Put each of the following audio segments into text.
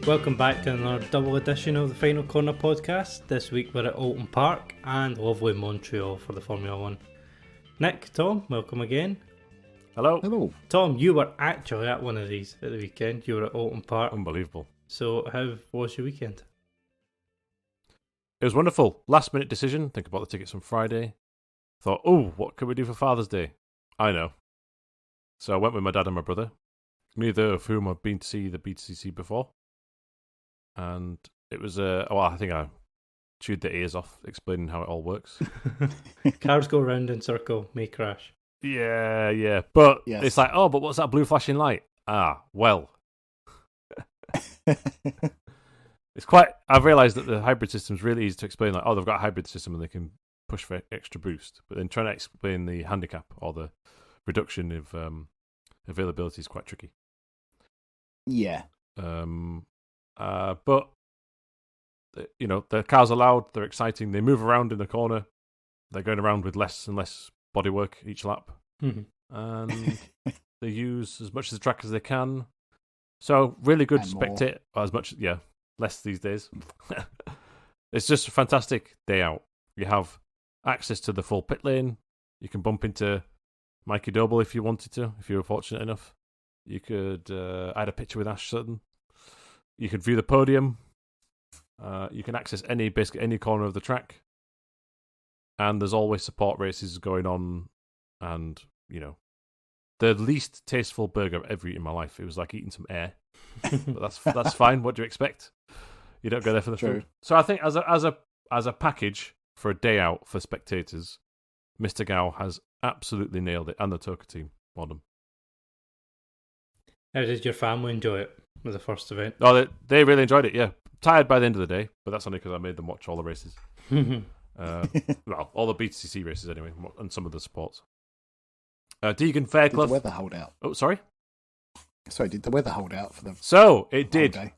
Welcome back to another double edition of the Final Corner podcast. This week we're at Oulton Park and lovely Montreal for the Formula 1. Nick, Tom, welcome again. Hello. Hello. Tom, you were actually at one of these at the weekend. You were at Oulton Park. Unbelievable. So how was your weekend? It was wonderful. Last minute decision. Think about the tickets on Friday. Thought, what can we do for Father's Day? I know. So I went with my dad and my brother, neither of whom have been to see the BTCC before. And it was, I think I chewed their ears off explaining how it all works. Cars go round in circle, may crash. Yeah. But Yes. It's like, but what's that blue flashing light? Well. It's quite, I've realised that the hybrid system's really easy to explain. Like, they've got a hybrid system and they can push for extra boost. But then trying to explain the handicap or the reduction of availability is quite tricky. Yeah. But the cars are loud, they're exciting, they move around in the corner, they're going around with less and less bodywork each lap, and they use as much of the track as they can. So really good to spectate as much, less these days. It's just a fantastic day out. You have access to the full pit lane. You can bump into Mikey Doble if you wanted to, if you were fortunate enough. You could add a picture with Ash Sutton. You could view the podium. You can access basically any corner of the track. And there's always support races going on. And, the least tasteful burger I've ever eaten in my life. It was like eating some air. But that's fine. What do you expect? You don't go there for the food. So I think as a package for a day out for spectators, Mr. Gao has absolutely nailed it. And the Toka team. Well done. How did your family enjoy it? Was the first event? Oh, they really enjoyed it, yeah. Tired by the end of the day, but that's only because I made them watch all the races. Well, all the BTCC races anyway, and some of the sports. Deegan Fairclough. Did the weather hold out? Oh, sorry? Sorry, did the weather hold out for them? So, it did. Day?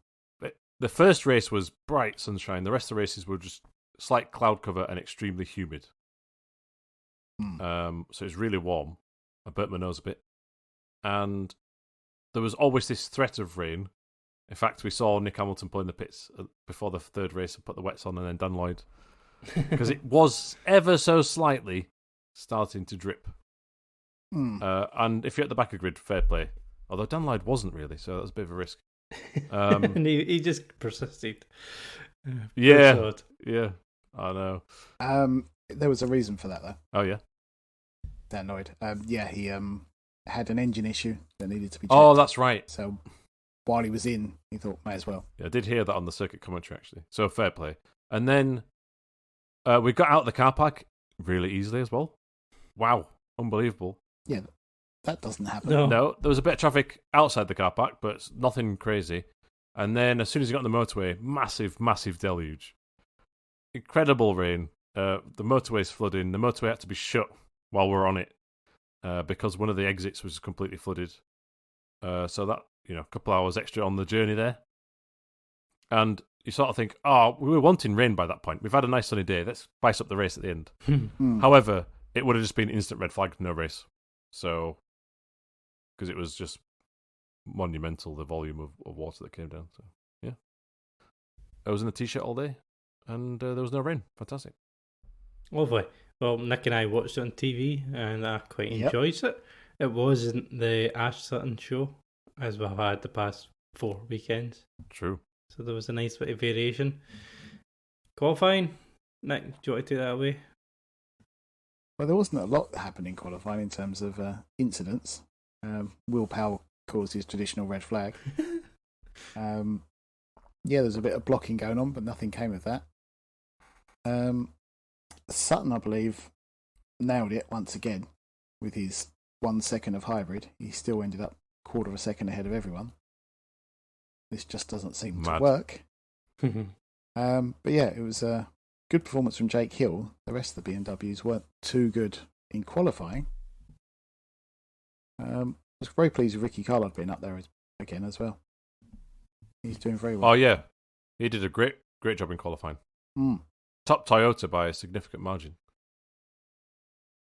The first race was bright sunshine. The rest of the races were just slight cloud cover and extremely humid. So it was really warm. I burnt my nose a bit. And there was always this threat of rain. In fact, we saw Nick Hamilton pull in the pits before the third race and put the wets on, and then Dan Lloyd. Because it was ever so slightly starting to drip. And if you're at the back of the grid, fair play. Although Dan Lloyd wasn't really, so that was a bit of a risk. And he just persisted. Yeah, I know. There was a reason for that, though. Oh, yeah? Dan Lloyd. He had an engine issue that needed to be checked. Oh, that's right. So while he was in, he thought, may as well. Yeah, I did hear that on the circuit commentary, actually. So fair play. And then we got out of the car park really easily as well. Wow, unbelievable. Yeah, that doesn't happen. No, there was a bit of traffic outside the car park, but nothing crazy. And then as soon as you got on the motorway, massive deluge. Incredible rain. The motorway's flooding. The motorway had to be shut while we were on it because one of the exits was completely flooded. So that, a couple hours extra on the journey there. And you sort of think, we were wanting rain by that point. We've had a nice sunny day. Let's spice up the race at the end. However, it would have just been instant red flag, no race. So, because it was just monumental, the volume of water that came down. So, yeah. I was in a t-shirt all day, and there was no rain. Fantastic. Lovely. Well, Nick and I watched it on TV, and I quite enjoyed it. It wasn't the Ash Sutton show, as we've had the past 4 weekends. True. So there was a nice bit of variation. Qualifying, Nick, do you want to take that away? Well, there wasn't a lot that happened in qualifying in terms of incidents. Will Powell caused his traditional red flag. There's a bit of blocking going on, but nothing came of that. Sutton, I believe, nailed it once again with his 1 second of hybrid. He still ended up 1/4 of a second ahead of everyone. This just doesn't seem to work. But yeah, it was a good performance from Jake Hill. The rest of the BMWs weren't too good in qualifying. I was very pleased with Ricky Carlard being up there again as well. He's doing very well. Oh, yeah. He did a great job in qualifying. Top Toyota by a significant margin.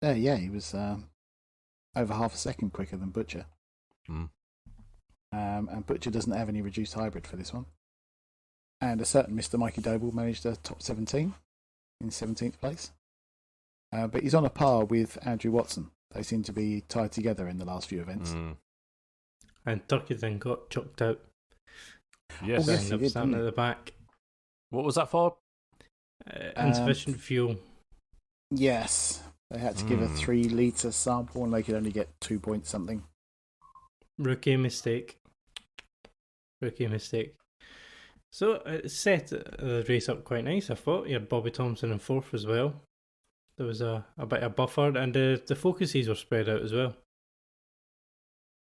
Yeah, he was over half a second quicker than Butcher. And Butcher doesn't have any reduced hybrid for this one. and a certain Mr. Mikey Doble managed a top 17 in 17th place. But he's on a par with Andrew Watson. They seem to be tied together in the last few events. And Turkington got chucked out. Yes, he did, standing at the back. What was that for? Insufficient fuel. Yes. They had to give a 3 litre sample and they could only get 2 points something. Rookie mistake. So it set the race up quite nice, I thought. You had Bobby Thompson in 4th as well. There was a bit of buffer, and the focuses were spread out as well.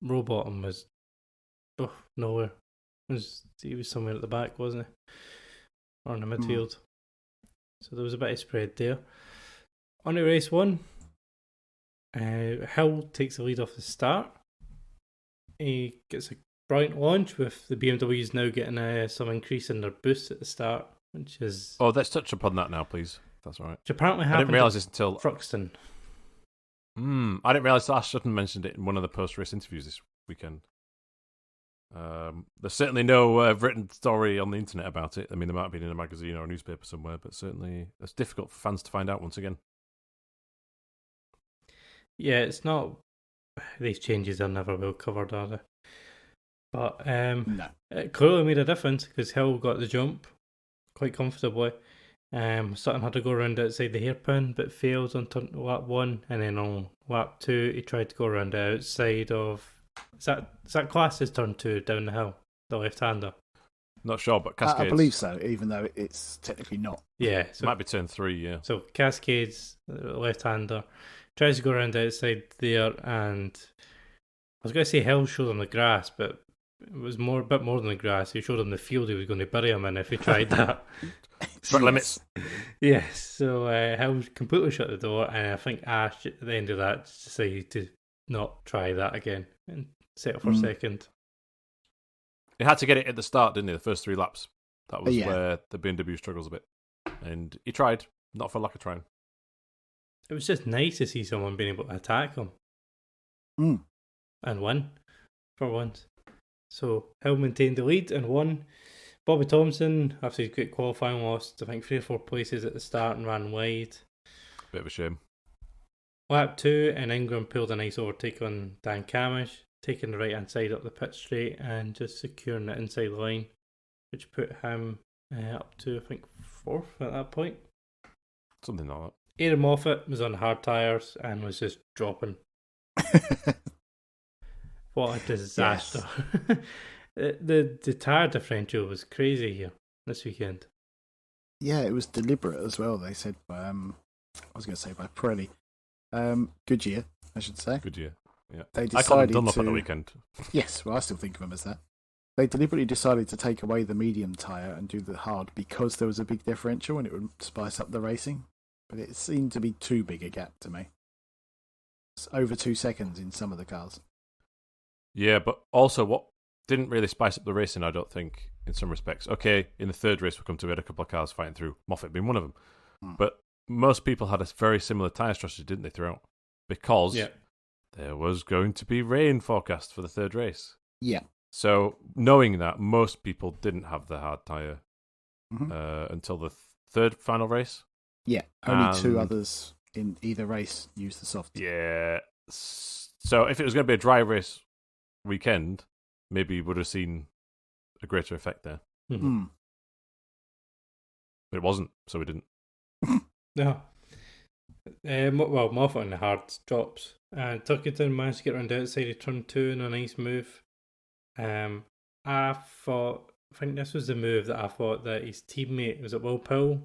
Rowbottom was nowhere. He was somewhere at the back, wasn't he? Or in the midfield. So there was a bit of spread there. On to race 1, Hill takes the lead off the start. He gets a brilliant launch with the BMWs now getting some increase in their boost at the start, which is... Oh, let's touch upon that now, please. That's all right. Which apparently happened. I didn't realise this until... Thruxton. I didn't realise Ash Sutton mentioned it in one of the post-race interviews this weekend. There's certainly no written story on the internet about it. I mean, there might have been in a magazine or a newspaper somewhere, but certainly it's difficult for fans to find out once again. Yeah, it's not... These changes are never well covered, are they? But it clearly made a difference because Hill got the jump quite comfortably. Sutton had to go around outside the hairpin, but failed on lap 1, and then on lap 2 he tried to go around the outside of... Is that Class's turn 2 down the hill? The left-hander? Not sure, but Cascades... I believe so, even though it's technically not. Yeah. So, it might be turn 3, yeah. So Cascades, left-hander, tries to go around the outside there, and I was going to say Hill showed him the grass, but it was a bit more than the grass. He showed him the field he was going to bury him in if he tried that. Front limits. Yes, so Hill completely shut the door, and I think Ash at the end of that decided to not try that again and settle for second. He had to get it at the start, didn't he? The first 3 laps. That was where the BMW struggles a bit. And he tried, not for lack of trying. It was just nice to see someone being able to attack him. And win, for once. So Hill maintained the lead and won. Bobby Thompson, after his great qualifying, lost I think 3 or 4 places at the start and ran wide. Bit of a shame. Lap 2, and Ingram pulled a nice overtake on Dan Camish, taking the right hand side up the pit straight and just securing the inside line, which put him up to I think 4th at that point. Something like that. Aaron Moffat was on hard tyres and was just dropping. What a disaster. Yes. The tyre differential was crazy here this weekend. Yeah, it was deliberate as well, they said. I was going to say by Pirelli. Goodyear, I should say. Goodyear, yeah. They I called them Dunlop on the weekend. Yes, well, I still think of them as that. They deliberately decided to take away the medium tyre and do the hard because there was a big differential and it would spice up the racing. But it seemed to be too big a gap to me. It's over 2 seconds in some of the cars. Yeah, but also what didn't really spice up the racing, I don't think, in some respects. Okay, in the third race we had a couple of cars fighting through, Moffat being one of them. But most people had a very similar tyre strategy, didn't they, throughout? Because there was going to be rain forecast for the third race. Yeah. So, knowing that, most people didn't have the hard tyre until the third final race. Yeah, only 2 others in either race used the soft. Yeah. So, if it was going to be a dry race weekend, maybe you would have seen a greater effect there. Mm-hmm. But it wasn't, so we didn't. No. Well, Moffat on the hard drops. Tuckington managed to get around the outside of turn 2 in a nice move. I think this was the move that I thought that his teammate, was it Will Powell,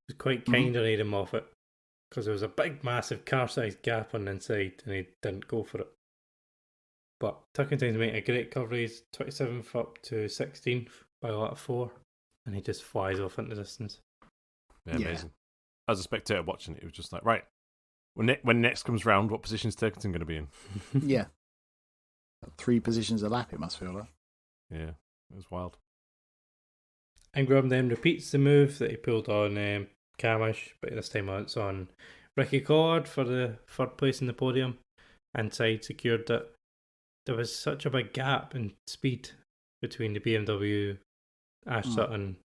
was quite kind on Aidan Moffat because there was a big, massive car-sized gap on the inside and he didn't go for it. But Tuckington's made a great coverage, 27th up to 16th by lap 4, and he just flies off into the distance. Yeah, amazing. As a spectator watching it, it was just like, right, when next comes round, what position's Turkington going to be in? Yeah. 3 positions a lap, it must feel like. Yeah, it was wild. Ingram then repeats the move that he pulled on Camish, but this time it's on Ricky Collard for the 3rd place in the podium. Inside secured it. There was such a big gap in speed between the BMW Ash Sutton,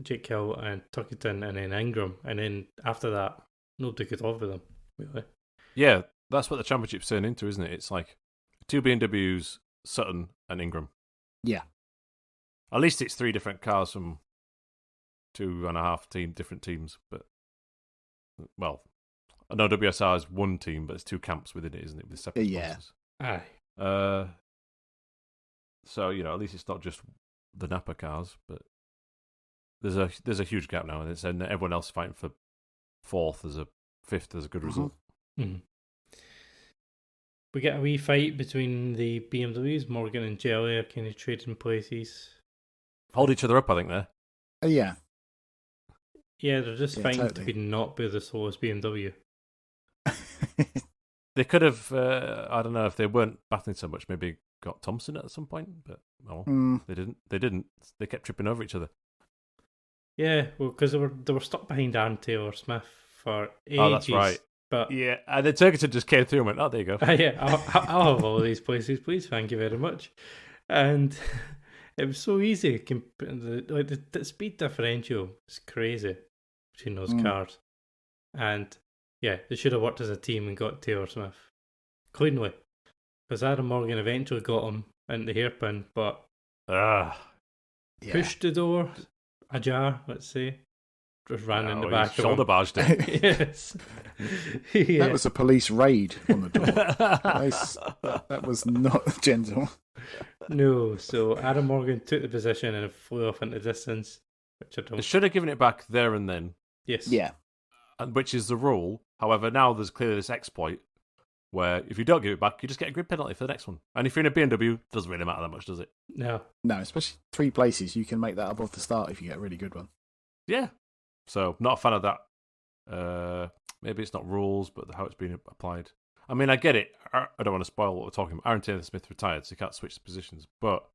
Jake Hill, and Tuckington, and then Ingram, and then after that, nobody could offer them really. Yeah, that's what the championship's turned into, isn't it? It's like 2 BMWs, Sutton, and Ingram. Yeah. At least it's 3 different cars from 2.5 different teams, but well, I know WSR is one team, but it's 2 camps within it, isn't it? With separate sponsors. Aye. So at least it's not just the Napa cars, but there's a huge gap now, and everyone else fighting for 4th as a 5th as a good result. Mm-hmm. We get a wee fight between the BMWs. Morgan and Jelly are kind of trading places. Hold each other up, I think, there. Yeah. Yeah, they're just fighting totally. to not be the slowest BMW. They could have, I don't know, if they weren't battling so much, maybe got Thompson at some point, but they didn't. They kept tripping over each other. Yeah, well, because they were stuck behind Aaron Taylor Smith for ages. Oh, that's right. But yeah, and then Turkington just came through and went, oh, there you go. Yeah, I'll have all these places, please. Thank you very much. And it was so easy. The speed differential is crazy between those cars. And yeah, they should have worked as a team and got Taylor Smith cleanly. Because Adam Morgan eventually got him into the hairpin, but pushed the door ajar, let's say. Just ran in the back of him. Shoulder barged it. Yes. Yeah. That was a police raid on the door. That was not gentle. No, so Adam Morgan took the position and flew off into distance. Which I don't... They should have given it back there and then. Yes. Yeah. Which is the rule. However, now there's clearly this exploit where if you don't give it back, you just get a grid penalty for the next one. And if you're in a BMW, it doesn't really matter that much, does it? No. No, especially 3 places. You can make that above the start if you get a really good one. Yeah. So, not a fan of that. Maybe it's not rules, but how it's been applied. I mean, I get it. I don't want to spoil what we're talking about. Aaron Taylor Smith retired, so you can't switch positions. But,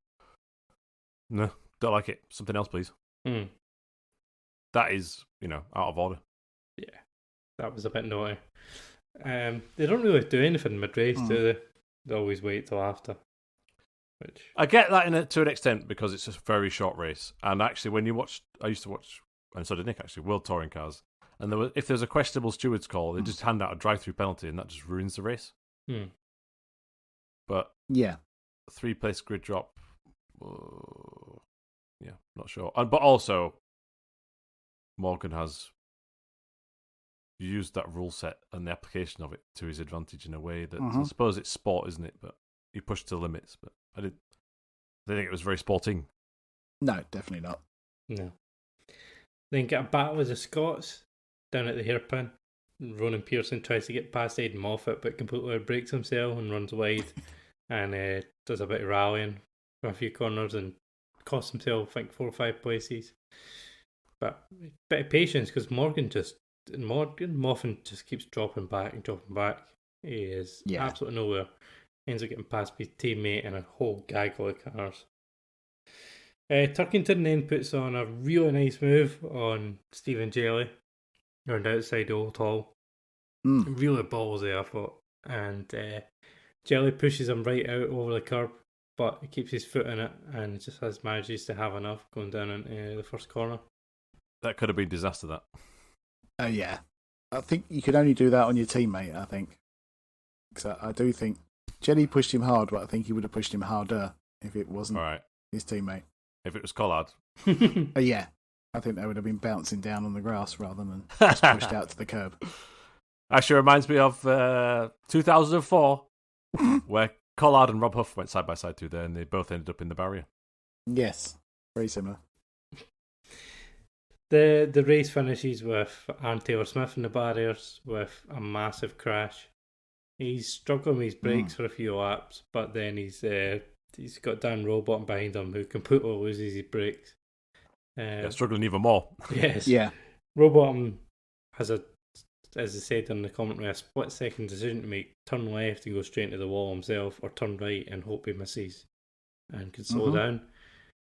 no, don't like it. Something else, please. That is, out of order. Yeah, that was a bit naughty. They don't really do anything mid-race, do they? They always wait till after. Which I get that to an extent because it's a very short race. And actually, when you watch, I used to watch, and so did Nick actually, World Touring Cars. And if there's a questionable steward's call, they just hand out a drive-through penalty, and that just ruins the race. But yeah, 3-place grid drop, yeah, not sure. But also, Morgan has used that rule set and the application of it to his advantage in a way that I suppose it's sport, isn't it? But he pushed to the limits. But I didn't think it was very sporting. No, definitely not. No. Then get a battle with the Scots down at the hairpin. Ronan Pearson tries to get past Aidan Moffat, but completely breaks himself and runs wide, and does a bit of rallying for a few corners and costs himself, I think, 4 or 5 places. But a bit of patience because Morgan Moffat just keeps dropping back and dropping back. He is absolutely nowhere. Ends up getting past his teammate and a whole gaggle of cars. Turkington then puts on a really nice move on Stephen Jelly around outside the Old Hall. Really ballsy, I thought. And Jelly pushes him right out over the curb, but he keeps his foot in it and just manages to have enough going down into the first corner. That could have been disaster, that. Yeah. I think you could only do that on your teammate, I think. Because I do think Jelly pushed him hard, but I think he would have pushed him harder if it wasn't his teammate. If it was Collard. Yeah. I think they would have been bouncing down on the grass rather than just pushed out to the curb. Actually reminds me of 2004, where Collard and Rob Huff went side by side through there, and they both ended up in the barrier. Yes. Very similar. The race finishes with Aaron Taylor Smith in the barriers with a massive crash. He's struggling with his brakes for a few laps, but then he's got Dan Rowbottom behind him who completely loses his brakes. Struggling even more. Yes. Yeah. Rowbottom has as I said in the commentary, a split-second decision to make: turn left and go straight into the wall himself, or turn right and hope he misses and can slow down.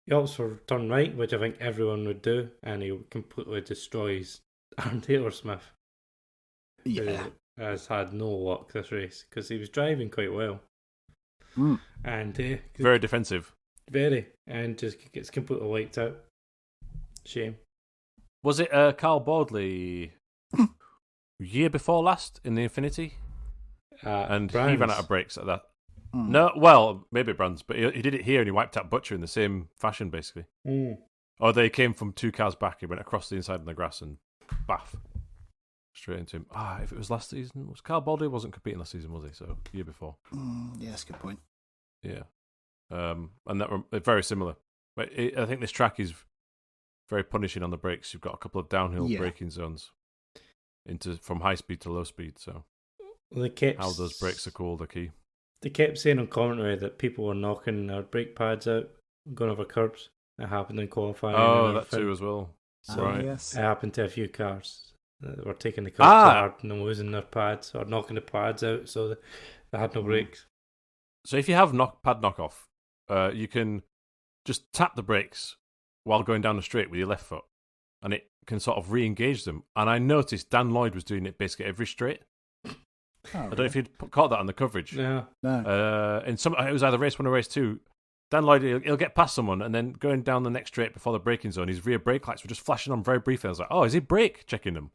He opts for turn right, which I think everyone would do, and he completely destroys Aaron Taylor Smith. Yeah. Who has had no luck this race, because he was driving quite well. And very defensive. Very. And just gets completely wiped out. Shame. Was it Carl Baldley year before last in the Infinity? And Brands. he ran out of brakes at that. No, well, maybe Brands, but he did it here and he wiped out Butcher in the same fashion, basically. Or they came from 2 cars back. He went across the inside of the grass and baff. Straight into him. If it was last season, was Carl Baldwin wasn't competing last season, was he? So year before. Yeah, that's a good point. Yeah, and that very similar. But I think this track is very punishing on the brakes. You've got a couple of downhill braking zones from high speed to low speed. So how those brakes are called are key. They kept saying on commentary that people were knocking their brake pads out, going over curbs. It happened in qualifying. Oh, that too as well. So right. Yes. It happened to a few cars. They were taking the curbs hard and losing their pads or knocking the pads out, so they had no brakes. So if you have pad knockoff, you can just tap the brakes while going down the straight with your left foot, and it can sort of re-engage them. And I noticed Dan Lloyd was doing it basically every straight. I don't know if you'd caught that on the coverage. Yeah. No. It was either race 1 or race 2. Dan Lloyd, he'll get past someone, and then going down the next straight before the braking zone, his rear brake lights were just flashing on very briefly. I was like, oh, is he brake checking them?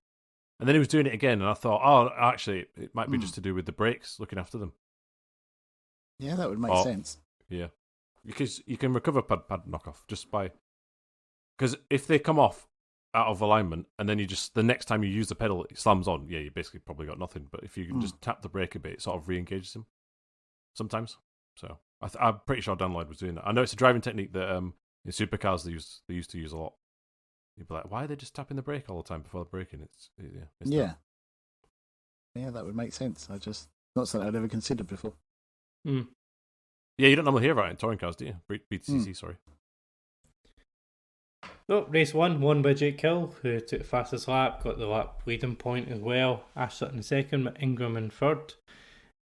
And then he was doing it again, and I thought, oh, actually, it might be just to do with the brakes, looking after them. Yeah, that would make sense. Yeah. Because you can recover pad knockoff just by... Because if they come off out of alignment, and then the next time you use the pedal, it slams on, you basically probably got nothing. But if you can just tap the brake a bit, it sort of re-engages them sometimes. So I'm pretty sure Dan Lloyd was doing that. I know it's a driving technique that in supercars they used to use a lot. You'd be like, why are they just tapping the brake all the time before the braking? It's Yeah, that would make sense. I just not something I'd ever considered before. Yeah, you don't normally hear about it in touring cars, do you? BTCC, sorry. So, race 1 won by Jake Hill, who took the fastest lap, got the lap leading point as well. Ash Sutton in second, Ingram in third.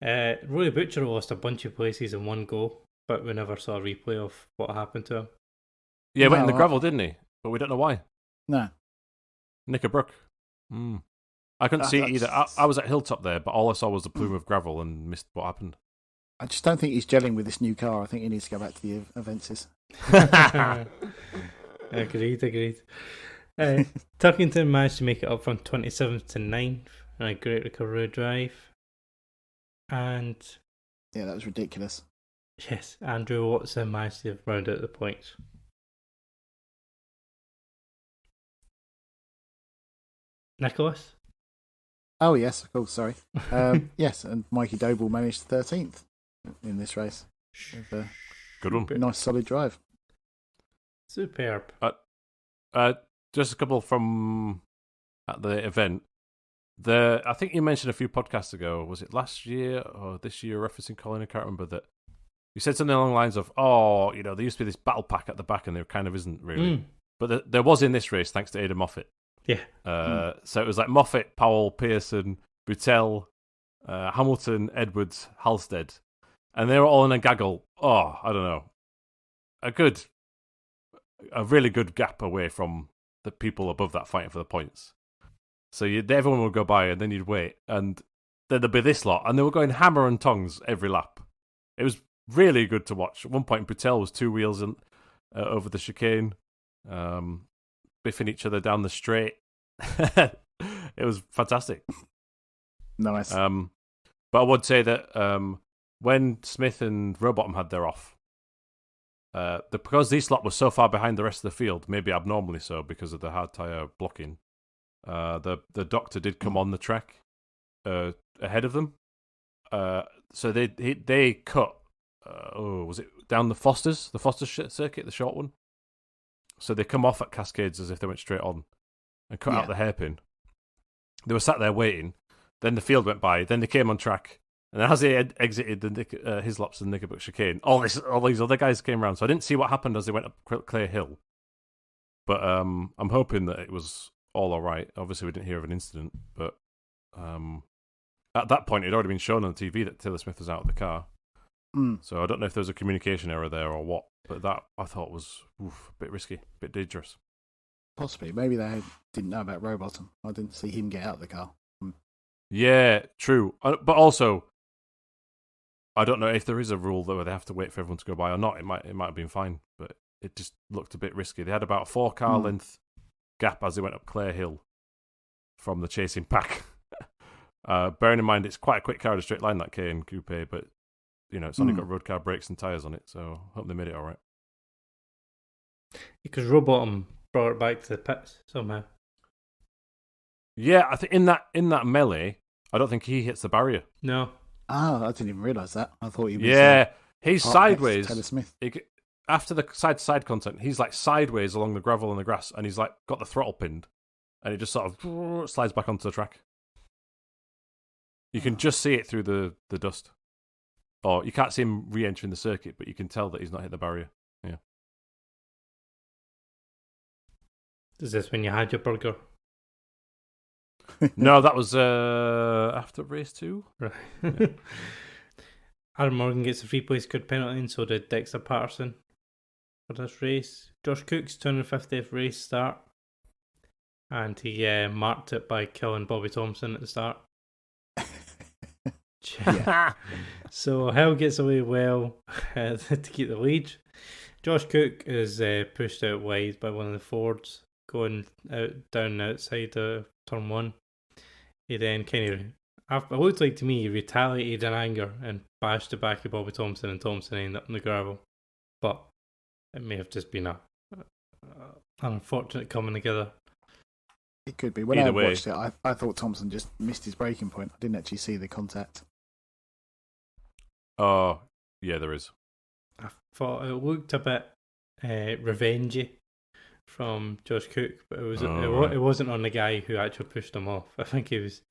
Roy Butcher lost a bunch of places in one go, but we never saw a replay of what happened to him. Yeah, he went in the gravel, didn't he? But we don't know why. No. Knickerbrook. I couldn't see it either. I was at Hilltop there, but all I saw was a plume of gravel and missed what happened. I just don't think he's gelling with this new car. I think he needs to go back to the Avensis. Agreed. Tuckington managed to make it up from 27th to 9th on a great recovery drive. And... yeah, that was ridiculous. Yes, Andrew Watson managed to round out the points. Nicholas? Oh, yes, of course, sorry. Yes, and Mikey Doble managed 13th in this race. Good one. Nice, solid drive. Superb. Just a couple from at the event. I think you mentioned a few podcasts ago, was it last year or this year, referencing Colin? I can't remember that. You said something along the lines of, there used to be this battle pack at the back and there kind of isn't really. But there was in this race, thanks to Ada Moffat. Yeah. So it was like Moffat, Powell, Pearson, Buttel, Hamilton, Edwards, Halstead. And they were all in a gaggle. I don't know. A really good gap away from the people above that fighting for the points. So everyone would go by and then you'd wait. And then there'd be this lot. And they were going hammer and tongs every lap. It was really good to watch. At one point, Buttel was 2 wheels over the chicane. Biffing each other down the straight. It was fantastic. Nice. But I would say that when Smith and Rowbottom had their off, because these lot were so far behind the rest of the field, maybe abnormally so because of the hard tyre blocking, the doctor did come on the track ahead of them. So they cut. Was it down the Foster circuit, the short one? So they come off at Cascades as if they went straight on and cut out the hairpin. They were sat there waiting. Then the field went by. Then they came on track. And as they exited the Hislops and Knickerbock chicane, all these other guys came around. So I didn't see what happened as they went up Clare Hill. But I'm hoping that it was all right. Obviously, we didn't hear of an incident. But at that point, it had already been shown on the TV that Taylor Smith was out of the car. So I don't know if there was a communication error there or what. But that, I thought, was a bit risky, a bit dangerous. Possibly. Maybe they didn't know about Rowbottom. I didn't see him get out of the car. Yeah, true. But also, I don't know if there is a rule where they have to wait for everyone to go by or not. It might have been fine, but it just looked a bit risky. They had about a 4-car length gap as they went up Clare Hill from the chasing pack. Bearing in mind, it's quite a quick car in a straight line, that Cayenne Coupe, but it's only got road car brakes and tyres on it, so I hope they made it all right. Because Rowbottom brought it back to the pits somehow. Yeah, I think in that melee, I don't think he hits the barrier. No. Ah, I didn't even realise that. I thought he was. Yeah, he's sideways. Taylor Smith. After the side-to-side contact, he's like sideways along the gravel and the grass, and he's like got the throttle pinned, and it just sort of slides back onto the track. You can just see it through the dust. Or you can't see him re-entering the circuit, but you can tell that he's not hit the barrier. Yeah. Is this when you had your burger? No, that was after race 2. Right. Yeah. Aaron Morgan gets a 3-place grid penalty, and so did Dexter Patterson for this race. Josh Cook's 250th race start, and he marked it by killing Bobby Thompson at the start. Yeah. So Hill gets away well to keep the lead. Josh Cook is pushed out wide by one of the Fords going down the outside of turn 1. He then it looked like to me he retaliated in anger and bashed the back of Bobby Thompson, and Thompson ended up in the gravel. But it may have just been an unfortunate coming together. It could be. When I watched it, I thought Thompson just missed his braking point. I didn't actually see the contact. Oh, yeah, there is. I thought it looked a bit revengey from Josh Cook, but it wasn't on the guy who actually pushed him off. I think he was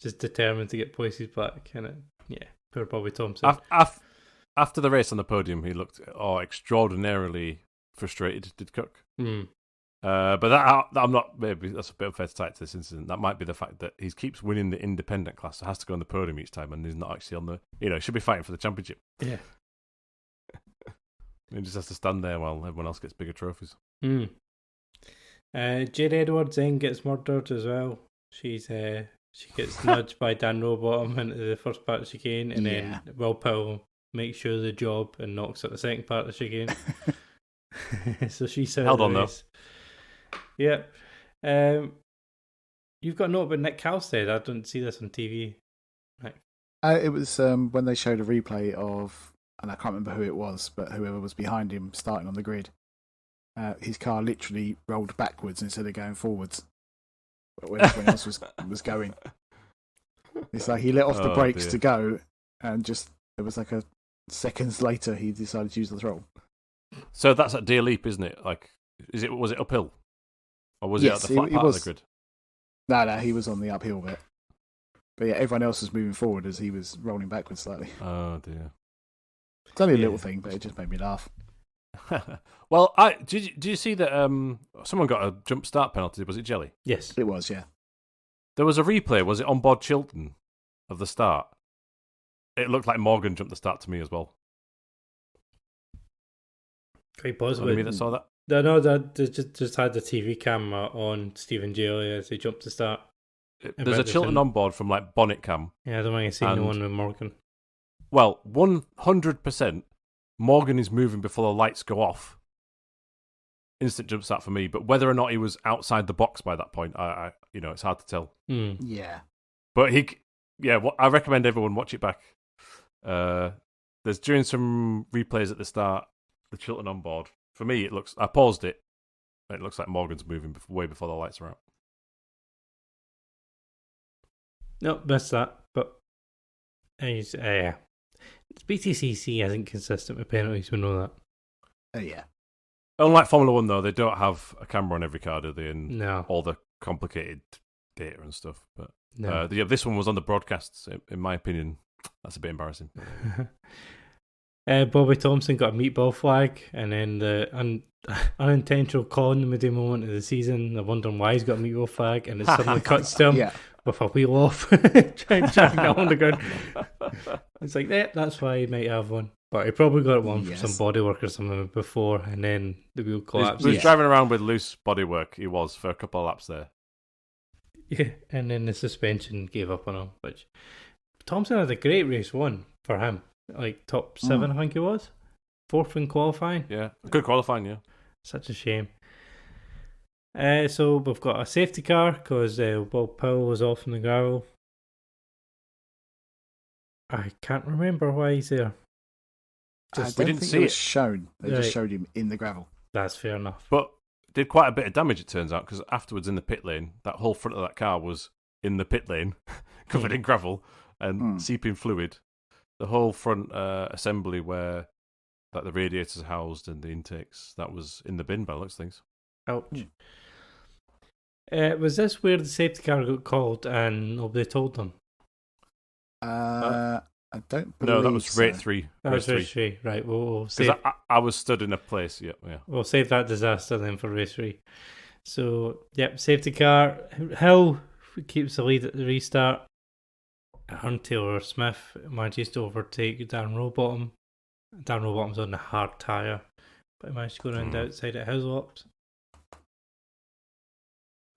just determined to get places back, and poor Bobby Thompson. After the race on the podium, he looked extraordinarily frustrated. Did Cook? But that I'm not. Maybe that's a bit unfair to tie to this incident. That might be the fact that he keeps winning the independent class, so has to go on the podium each time, and he's not actually on the. Should be fighting for the championship. Yeah. He just has to stand there while everyone else gets bigger trophies. Jade Edwards then gets murdered as well. She gets nudged by Dan Rowbottom into the first part of the chicane, and then Will Powell makes sure the job and knocks at the second part of the chicane. So she's held on though. Yeah. You've got a note about Nick Halstead. I don't see this on TV. Right. It was when they showed a replay of, and I can't remember who it was, but whoever was behind him starting on the grid. His car literally rolled backwards instead of going forwards, but when everyone else was going. It's like he let off the brakes to go, and just it was like seconds later he decided to use the throttle. So that's at Deer Leap, isn't it? Like, was it uphill, or was it at the flat part of the grid? No, he was on the uphill bit. But yeah, everyone else was moving forward as he was rolling backwards slightly. Oh dear! It's only a little thing, but it just made me laugh. Well, did you see that someone got a jump start penalty? Was it Jelly? Yes, it was. Yeah, there was a replay. Was it on board Chilton of the start? It looked like Morgan jumped the start to me as well. Quite possible. Me that saw that. No, they just had the TV camera on Stephen Jelly as he jumped the start. There's a Chilton on board from like Bonnet Cam. Yeah, I don't think I've seen the one with Morgan. Well, 100%. Morgan is moving before the lights go off. Instant jump start for me, but whether or not he was outside the box by that point, I it's hard to tell. Yeah, but I recommend everyone watch it back. There's during some replays at the start, the Chilton on board. For me, I paused it. It looks like Morgan's moving way before the lights are out. No, missed that. But he's BTCC isn't consistent with penalties. We know that. Yeah. Unlike Formula 1, though, they don't have a camera on every car, do they? And all the complicated data and stuff. But this one was on the broadcasts. In my opinion, that's a bit embarrassing. Bobby Thompson got a meatball flag, and then the unintentional comedy moment of the season. I'm wondering why he's got a meatball flag, and it suddenly cuts to him with a wheel off, trying to get on the ground. It's like, that's why he might have one. But he probably got one from some bodywork or something before, and then the wheel collapsed. He was driving around with loose bodywork, he was, for a couple of laps there. Yeah, and then the suspension gave up on him, which Thompson had a great race one for him. Like top 7, I think he was. 4th in qualifying. Yeah, good qualifying, yeah. Such a shame. So we've got a safety car because Will Powell was off in the gravel. I can't remember why he's there. I don't think it was shown. They just showed him in the gravel. That's fair enough. But did quite a bit of damage, it turns out, because afterwards in the pit lane, that whole front of that car was in the pit lane, covered in gravel and seeping fluid. The whole front assembly where like the radiators are housed and the intakes, that was in the bin by the looks of things. Ouch. Was this where the safety car got called and nobody told them? I don't believe No, that was so. rate 3. That was race 3. Right, we'll save... Because I was stood in a place, yeah. We'll save that disaster then for race 3. So, yep, safety car. Hill keeps the lead at the restart. Taylor Smith manages to overtake Dan Rowbottom. Dan Rowbottom's on the hard tyre, but he managed to go around the outside at his laps.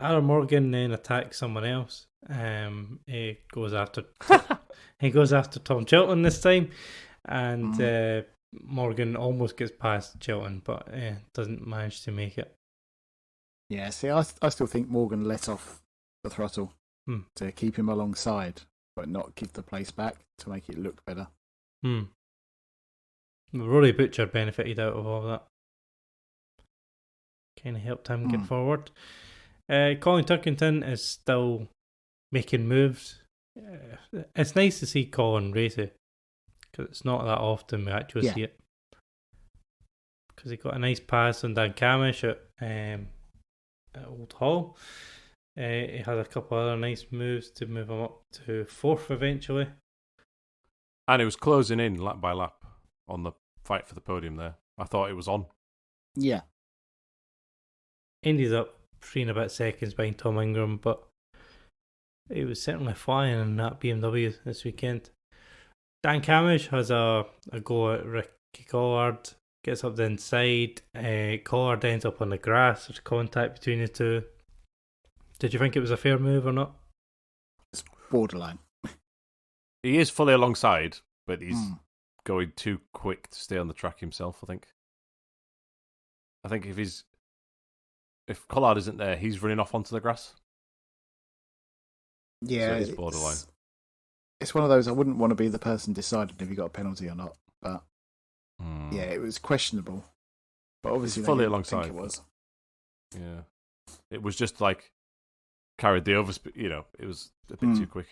Aaron Morgan then attacks someone else. He goes after Tom Chilton this time, and Morgan almost gets past Chilton, but doesn't manage to make it. Yeah, see, I still think Morgan let off the throttle to keep him alongside, but not give the place back to make it look better. Rory Butcher benefited out of all that. Kind of helped him get forward. Colin Turkington is still making moves. It's nice to see Colin racing because it's not that often we actually see it. Because he got a nice pass on Dan Camish at Old Hall. He had a couple other nice moves to move him up to 4th eventually. And he was closing in lap by lap on the fight for the podium there. I thought it was on. Yeah. Ended up 3 and a bit seconds behind Tom Ingram, but he was certainly flying in that BMW this weekend. Dan Camish has a go at Ricky Collard, gets up the inside. Collard ends up on the grass. There's contact between the two. Did you think it was a fair move or not? It's borderline. He is fully alongside, but he's going too quick to stay on the track himself, I think. I think if Collard isn't there, he's running off onto the grass. Yeah, so it's borderline. It's one of those, I wouldn't want to be the person deciding if he got a penalty or not, but yeah, it was questionable. But obviously, fully alongside. Think it was. Yeah, it was just like carried the overspeed. It was a bit too quick.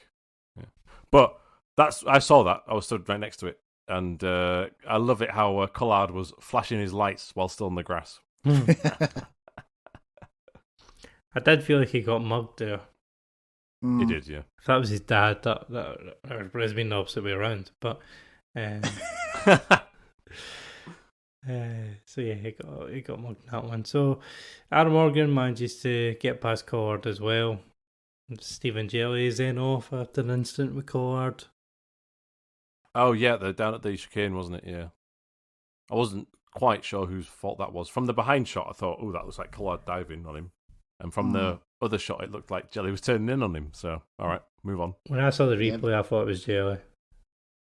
Yeah, but I saw that. I was stood right next to it, and I love it how Collard was flashing his lights while still on the grass. I did feel like he got mugged there. He did, yeah. If that was his dad, that would have been the opposite way around. But so yeah, he got mugged in that one. So Aaron Morgan manages to get past Collard as well. Stephen Jelly is then off after an incident with Collard. Oh yeah, they're down at the chicane, wasn't it? Yeah. I wasn't quite sure whose fault that was. From the behind shot, I thought, oh, that looks like Collard diving on him. And from the other shot, it looked like Jelly was turning in on him. So, all right, move on. When I saw the replay, I thought it was Jelly.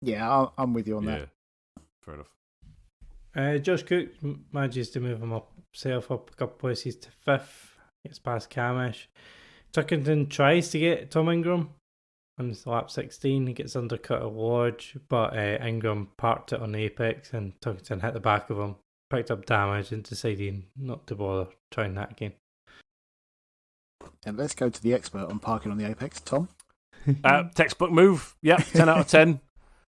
Yeah, I'm with you on that. Fair enough. Josh Cook manages to move himself up a couple places to 5th. Gets past Camish. Tuckington tries to get Tom Ingram on lap 16. He gets undercut at Lodge, but Ingram parked it on the apex and Tuckington hit the back of him, picked up damage and decided not to bother trying that again. And let's go to the expert on parking on the apex, Tom. Textbook move. Yep, 10 out of 10.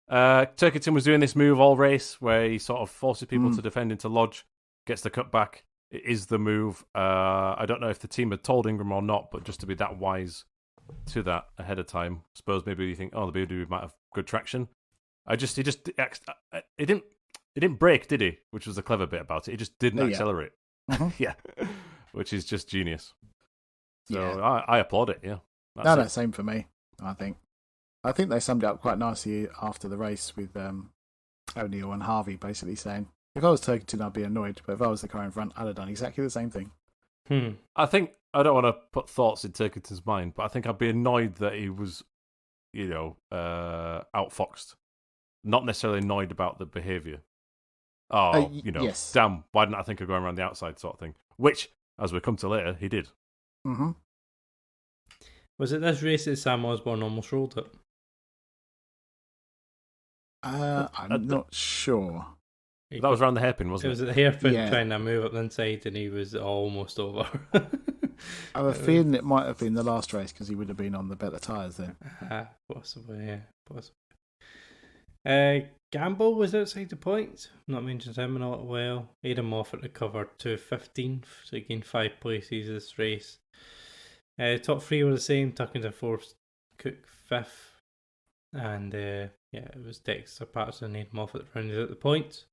Turkington was doing this move all race where he sort of forces people to defend into Lodge, gets the cut back. It is the move. I don't know if the team had told Ingram or not, but just to be that wise to that ahead of time. I suppose maybe you think, the BMW might have good traction. He didn't brake, did he? Which was the clever bit about it. He just didn't accelerate. Yeah, which is just genius. So I applaud it. Yeah, that's same for me. I think they summed it up quite nicely after the race with O'Neill and Harvey basically saying, if I was Turkington, I'd be annoyed, but if I was the car in front, I'd have done exactly the same thing. I think, I don't want to put thoughts in Turkington's mind, but I think I'd be annoyed that he was, outfoxed. Not necessarily annoyed about the behaviour. Yes. Damn, why didn't I think of going around the outside sort of thing? Which as we come to later, he did. Mm-hmm. Was it this race that Sam Osborne almost rolled it? I'm not sure. That was around the hairpin, wasn't it? It was at the hairpin trying to move up the inside, and he was almost over. I have a feeling it might have been the last race because he would have been on the better tyres then. Possibly, yeah. Possibly. Gamble was outside the points. Not mentioned him in a little while. Aidan Moffat recovered to 15th, so he gained 5 places this race. Top 3 were the same. Tuckington 4th, Cook 5th. And it was Dexter Patterson and Aidan Moffat that rounded out the points.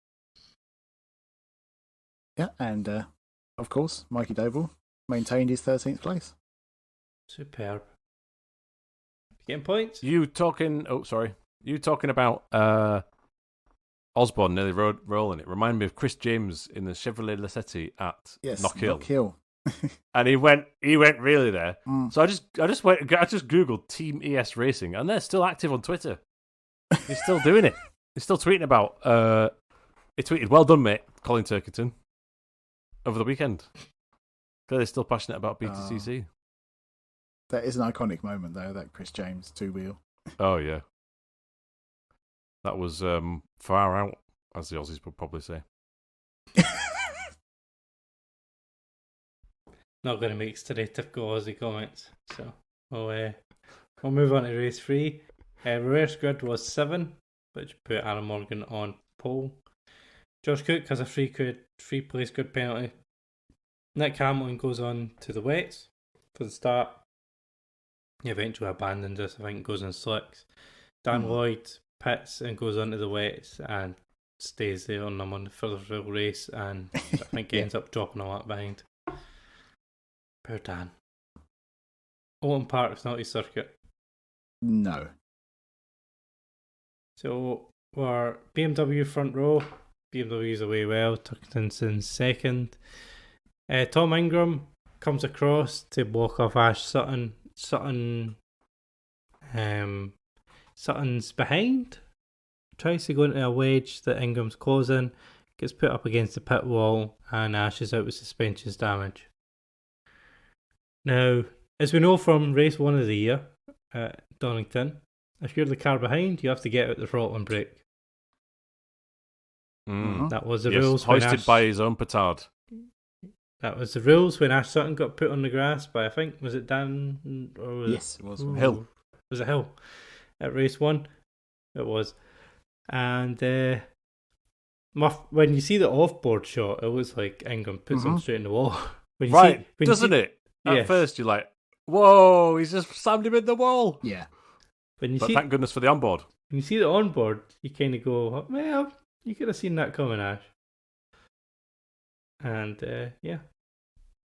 Yeah, and of course, Mikey Doble maintained his 13th place. Superb. Getting points? You talking about Osborne nearly rolling it. Reminded me of Chris James in the Chevrolet Lacetti at Knock Hill. And he went really there. So I just googled Team ES Racing, and they're still active on Twitter. He's still doing it. He's still tweeting about. He tweeted, "Well done, mate, Colin Turkington," over the weekend. Clearly, still passionate about BTCC. That is an iconic moment, though. That Chris James 2-wheel. Oh yeah, that was far out, as the Aussies would probably say. Not going to make today typical Aussie comments, so we'll move on to race 3. Reverse grid was 7, which put Aaron Morgan on pole. Josh Cook has a free place grid penalty. Nick Hamilton goes on to the wets for the start. He eventually abandons this, I think, goes in slicks. Dan Lloyd pits and goes on to the wets and stays there on them on the further race, and I think he ends up dropping a lot behind. Poor Dan. Oulton Park is not his circuit. No. So we're BMW front row. BMW's away well. Tuckington's in second. Tom Ingram comes across to block off Ash Sutton. Sutton's behind. Tries to go into a wedge that Ingram's closing. Gets put up against the pit wall, and Ash is out with suspensions damage. Now, as we know from race 1 of the year at Donington, if you're the car behind, you have to get out the throttle and brake. That was the rules. Hoisted by his own petard. That was the rules when Ash Sutton got put on the grass by, I think, was it Dan? Or was yes, it was. Hill. Was it Hill? At race 1? It was. And when you see the off-board shot, it looks like Ingram puts him straight in the wall. Doesn't it? At first, you're like, whoa, he's just slammed him in the wall. Yeah. Thank goodness for the onboard. When you see the onboard, you kind of go, well, you could have seen that coming, Ash. And,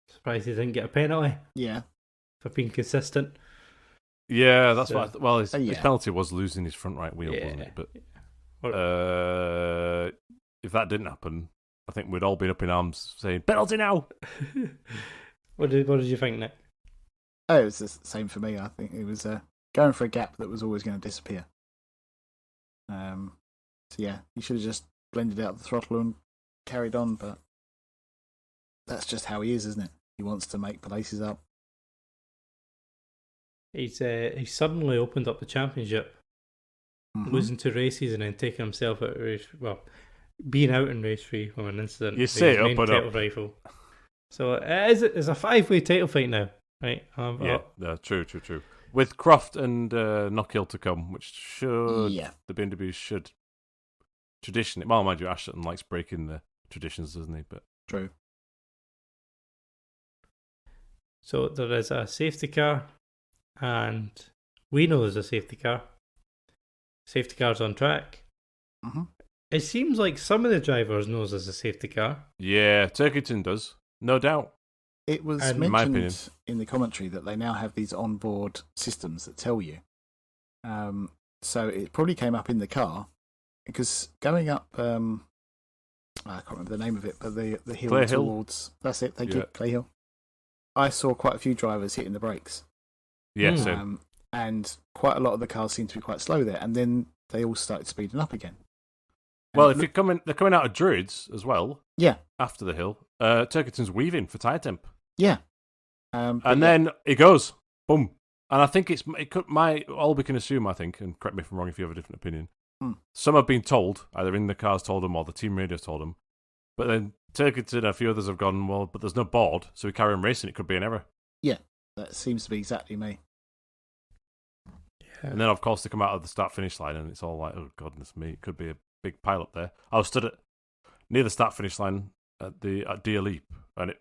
surprised he didn't get a penalty. Yeah. For being consistent. Yeah, that's what his penalty was losing his front right wheel, wasn't it? But if that didn't happen, I think we'd all been up in arms saying, penalty now! What did you think, Nick? Oh, it was the same for me. I think it was going for a gap that was always going to disappear. So yeah, he should have just blended out the throttle and carried on, but that's just how he is, isn't it? He wants to make places up. He suddenly opened up the championship, losing 2 races and then taking himself out of race. Well, being out in race 3 from an incident. You say up and up. Rifle. So it's a 5-way title fight now, right? True. With Croft and Knockhill to come, which should the BMW should traditionally. Well, mind you, Ash Sutton likes breaking the traditions, doesn't he? But true. So there is a safety car, and we know there's a safety car. Safety car's on track. It seems like some of the drivers knows there's a safety car. Yeah, Turkington does. No doubt. It was mentioned in the commentary that they now have these onboard systems that tell you. So it probably came up in the car because going up, I can't remember the name of it, but the hill Clay towards. Hill. That's it. Thank you, Clay Hill. I saw quite a few drivers hitting the brakes. Yeah, and quite a lot of the cars seem to be quite slow there, and then they all started speeding up again. Well, if they're coming out of Druids as well. Yeah. After the hill, Turkington's weaving for tyre temp. Yeah. And then it goes, boom. And I think all we can assume, I think, and correct me if I'm wrong if you have a different opinion, some have been told, either in the cars told them or the team radio's told them, but then Turkington and a few others have gone, well, but there's no board, so we carry on racing, it could be an error. Yeah, that seems to be exactly me. Yeah. And then, of course, they come out of the start-finish line, and it's all like, oh, goodness me, it could be a big pile up there. I was stood near the start-finish line at Deer Leap, and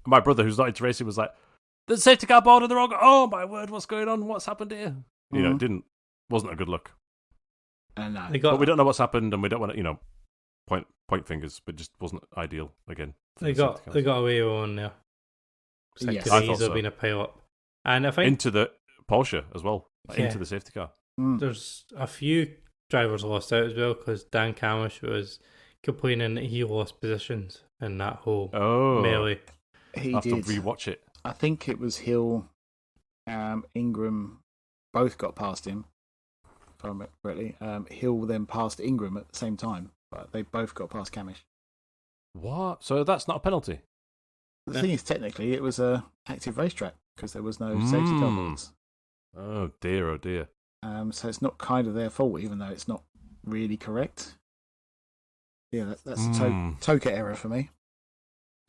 my brother, who's not into racing, was like, there's a safety car board in the wrong. Oh, my word, what's going on? What's happened here? You know, it wasn't a good look. No. But we don't know what's happened, and we don't want to, point fingers, but it just wasn't ideal again. They got away on there. Yes. I thought so. Been a pile up, and I think into the Porsche as well, into the safety car. There's a few drivers lost out as well because Dan Camish was complaining that he lost positions in that whole melee. He I'll did. have to rewatch it. I think it was Hill, Ingram, both got past him. If I remember correctly, Hill then passed Ingram at the same time, but they both got past Camish. What? So that's not a penalty? The thing is, technically, it was a active racetrack because there was no safety car boards. Oh dear, oh dear. So it's not kind of their fault, even though it's not really correct. Yeah, that's a TOCA error for me,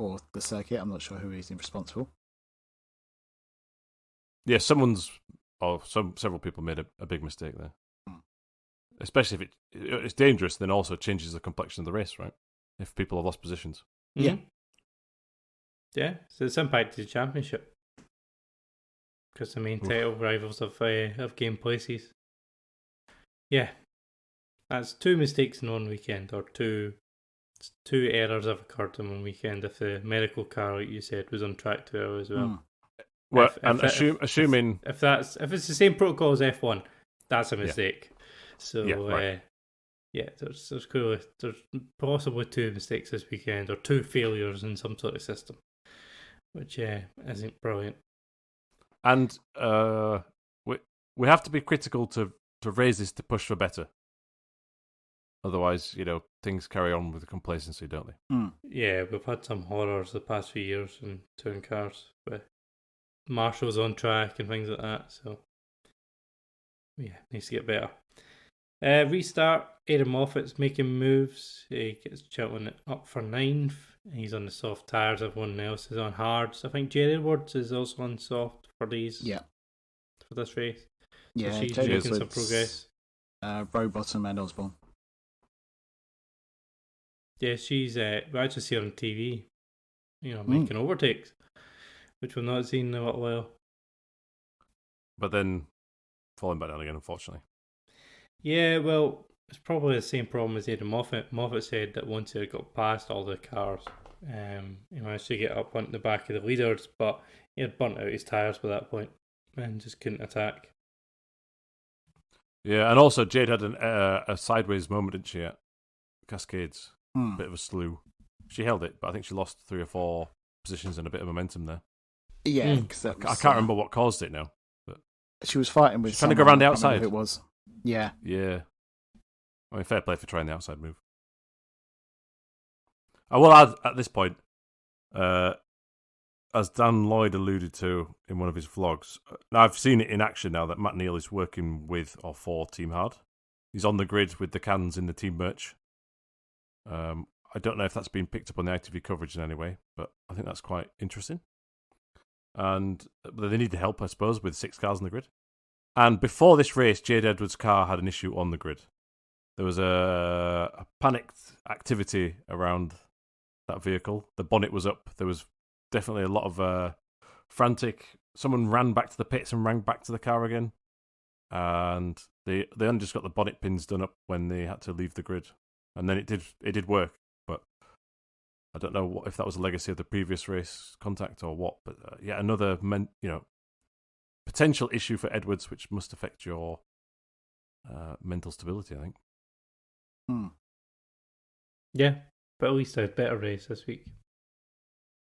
or the circuit. I'm not sure who is responsible. Yeah, several people made a big mistake there. Especially if it's dangerous, then also changes the complexion of the race, right? If people have lost positions. Yeah. Yeah, so it's impacted the championship. Because the main title rivals have gained places. Yeah. That's 2 mistakes in one weekend, or two errors have occurred in one weekend if the medical car, like you said, was on track too early as well. Well, assuming if it's the same protocol as F1, that's a mistake. So there's clearly possibly 2 mistakes this weekend, or 2 failures in some sort of system, which isn't brilliant. And we have to be critical to raise this to push for better. Otherwise, things carry on with the complacency, don't they? Yeah, we've had some horrors the past few years in touring cars with marshals on track and things like that. So, yeah, needs to get better. Restart. Aaron Moffat's making moves. He gets Cheltenham up for 9th. He's on the soft tyres. Everyone else is on hards. I think Jerry Edwards is also on soft for these. Yeah. For this race. Yeah, so she's making some progress. Rowbottom and Osborne. Yeah, she's. We actually see her on TV. Making overtakes, which we've not seen in a little while. But then falling back down again, unfortunately. Yeah, well, it's probably the same problem as Aidan Moffat. Moffat said that once he got past all the cars, he managed to get up onto the back of the leaders, but he had burnt out his tyres by that point and just couldn't attack. Yeah, and also Jade had a sideways moment, didn't she, at Cascades? Bit of a slew. She held it, but I think she lost 3 or 4 positions and a bit of momentum there. Yeah, because I can't remember what caused it now. But she was fighting with trying to go around the outside. It was. Yeah. Yeah. I mean, fair play for trying the outside move. I will add at this point, as Dan Lloyd alluded to in one of his vlogs, now I've seen it in action now that Matt Neal is working with or for Team Hard. He's on the grid with the cans in the team merch. I don't know if that's been picked up on the ITV coverage in any way, but I think that's quite interesting. And they need the help, I suppose, with 6 cars on the grid. And before this race, Jade Edwards' car had an issue on the grid. There was a panicked activity around that vehicle. The bonnet was up. There was definitely a lot of frantic. Someone ran back to the pits and ran back to the car again. And they only just got the bonnet pins done up when they had to leave the grid. And then it did work. But I don't know if that was a legacy of the previous race contact or what. But another potential issue for Edwards, which must affect your mental stability, I think. Yeah, but at least a better race this week.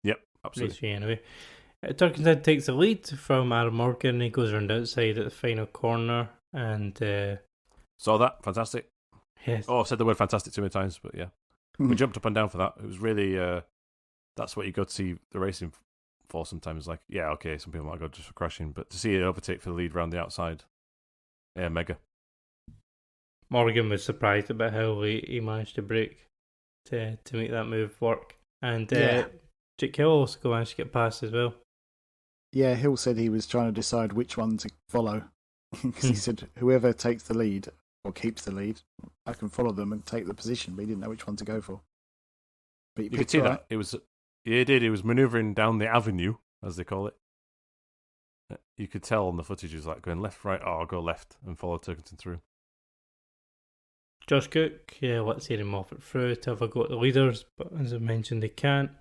Yep, absolutely. Anyway, Turkington takes the lead from Aaron Morgan. He goes around outside at the final corner and saw that. Fantastic. Yes. Oh, I've said the word fantastic too many times, but yeah. We jumped up and down for that. It was really that's what you go to see the racing for sometimes. Like, yeah, okay, some people might go just for crashing, but to see it overtake for the lead round the outside, yeah, mega. Morgan was surprised about how he managed to brake to make that move work. And Jake Hill also managed to get past as well. Yeah, Hill said he was trying to decide which one to follow. Because he said, whoever takes the lead, or keeps the lead, I can follow them and take the position, but he didn't know which one to go for. But you could see that. It was, yeah, he did. He was manoeuvring down the avenue, as they call it. You could tell on the footage he was like going left, right, I'll go left and follow Turkington through. Josh Cook, let's hear him off it through to have a go at the leaders, but as I mentioned, they can't.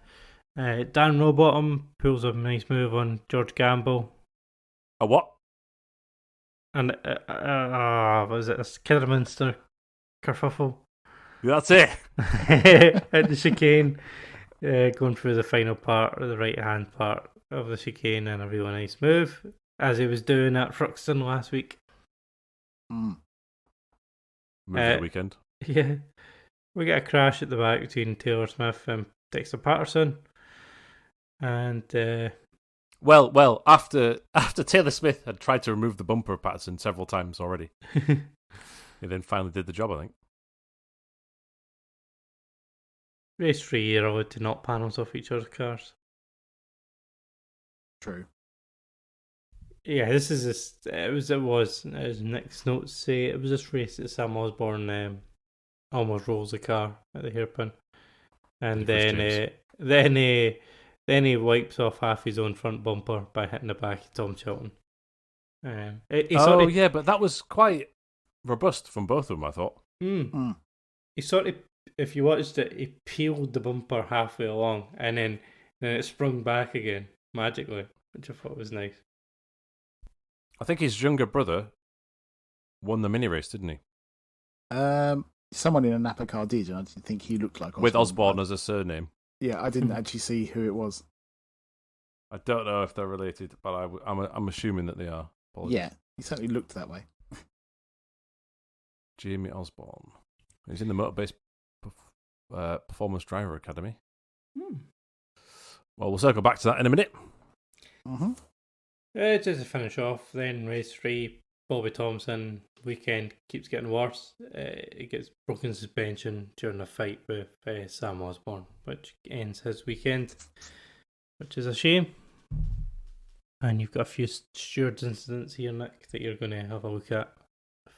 Dan Rowbottom pulls a nice move on George Gamble. A what? And was it a Kidderminster kerfuffle? That's it. At the chicane, going through the final part, or the right-hand part of the chicane, and a really nice move, as he was doing at Thruxton last week. Move that weekend. Yeah. We get a crash at the back between Taylor Smith and Dexter Patterson. And well, after Taylor Smith had tried to remove the bumper of Patterson several times already, he then finally did the job, I think. Race 3, you're allowed to knock panels off each other's cars. True. Yeah, this is as Nick's notes say, it was this race that Sam Osborne almost rolls the car at the hairpin, and then he wipes off half his own front bumper by hitting the back of Tom Chilton. Yeah, but that was quite robust from both of them, I thought. He sort of, if you watched it, he peeled the bumper halfway along, and then it sprung back again magically, which I thought was nice. I think his younger brother won the mini race, didn't he? Someone in a Napa car did, and I didn't think he looked like Osborne. With Osborne as a surname. Yeah, I didn't actually see who it was. I don't know if they're related, but I'm assuming that they are. Apologies. Yeah, he certainly looked that way. Jamie Osborne. He's in the Motorbase Performance Driver Academy. Well, we'll circle back to that in a minute. Just to finish off, then race 3, Bobby Thompson weekend keeps getting worse. He gets broken suspension during a fight with Sam Osborne, which ends his weekend, which is a shame. And you've got a few stewards incidents here, Nick, that you're going to have a look at.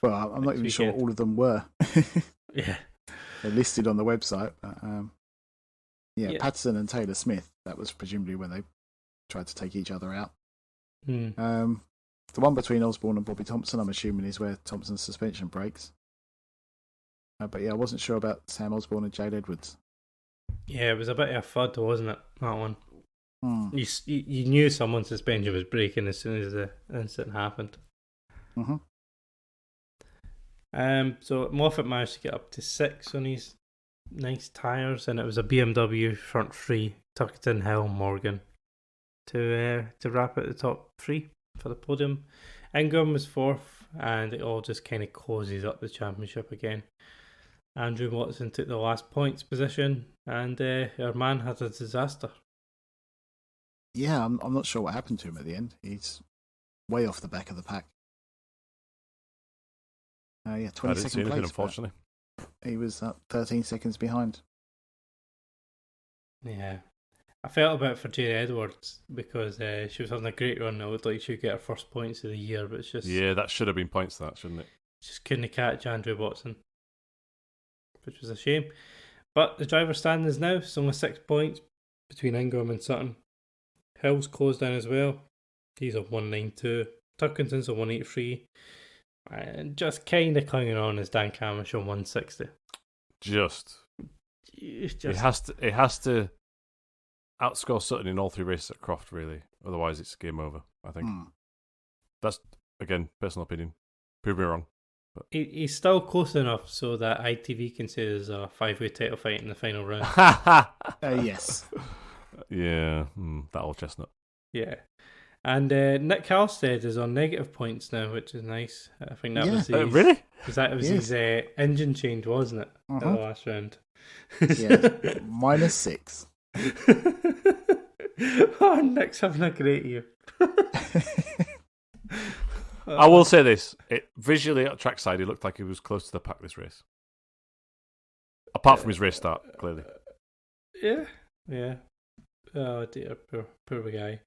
Well, I'm not even sure what all of them were. Yeah. They're listed on the website. But, Patterson and Taylor Smith, that was presumably when they tried to take each other out. The one between Osborne and Bobby Thompson, I'm assuming, is where Thompson's suspension breaks. But yeah, I wasn't sure about Sam Osborne and Jade Edwards. Yeah, it was a bit of a FUD, wasn't it, that one? You knew someone's suspension was breaking as soon as the incident happened. So Moffat managed to get up to 6 on his nice tyres, and it was a BMW front 3, Tuckerton, Hill, Morgan to wrap at the top 3 for the podium. Ingram was 4th, and it all just kind of closes up the championship again. Andrew Watson took the last points position, and our man had a disaster. Yeah, I'm not sure what happened to him at the end. He's way off the back of the pack. 22nd place, unfortunately. He was 13 seconds behind. Yeah. I felt a bit for Jade Edwards because she was having a great run. It looked like she would get her first points of the year, but it's just... Yeah, that should have been points, that, shouldn't it? Just couldn't catch Andrew Watson, which was a shame. But the driver standings now, it's only 6 points between Ingram and Sutton. Hill's closed down as well. He's on 192. Tuckerton's on 183. And just kind of clinging on is Dan Camish on 160. It has to outscore Sutton in all 3 races at Croft, really. Otherwise, it's game over, I think. That's, again, personal opinion. Prove me wrong. But... He's still close enough so that ITV can say there's a 5-way title fight in the final round. Yes. Yeah, that old chestnut. Yeah. And Nick Halstead is on negative points now, which is nice. I think that was his... really? Because that was his engine change, wasn't it? At the last round. Yeah, -6. Oh, Nick's having a great year. I will say this: visually at trackside, he looked like he was close to the pack this race. Apart from his race start, clearly. Yeah. Oh dear, poor guy.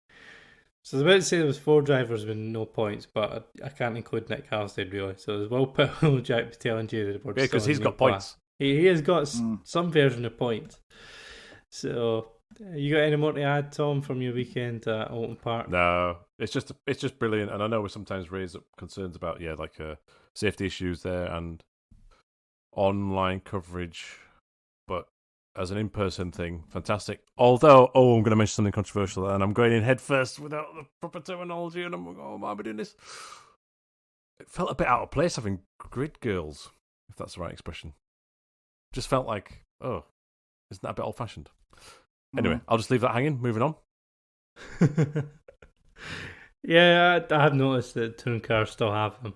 So I was about to say there was 4 drivers with no points, but I can't include Nick Halstead really. So there's Will Powell, Jack Patel, and Jared Ward. Yeah, because he's got points. He has got some version of points. So you got any more to add, Tom, from your weekend at Oulton Park? No, it's just brilliant, and I know we sometimes raise up concerns about safety issues there and online coverage, but as an in-person thing, fantastic. Although, I'm going to mention something controversial, and I'm going in head first without the proper terminology, and I'm going, why am I doing this? It felt a bit out of place having grid girls, if that's the right expression. Just felt like, isn't that a bit old-fashioned? Anyway, I'll just leave that hanging. Moving on. Yeah, I have noticed that touring cars still have them.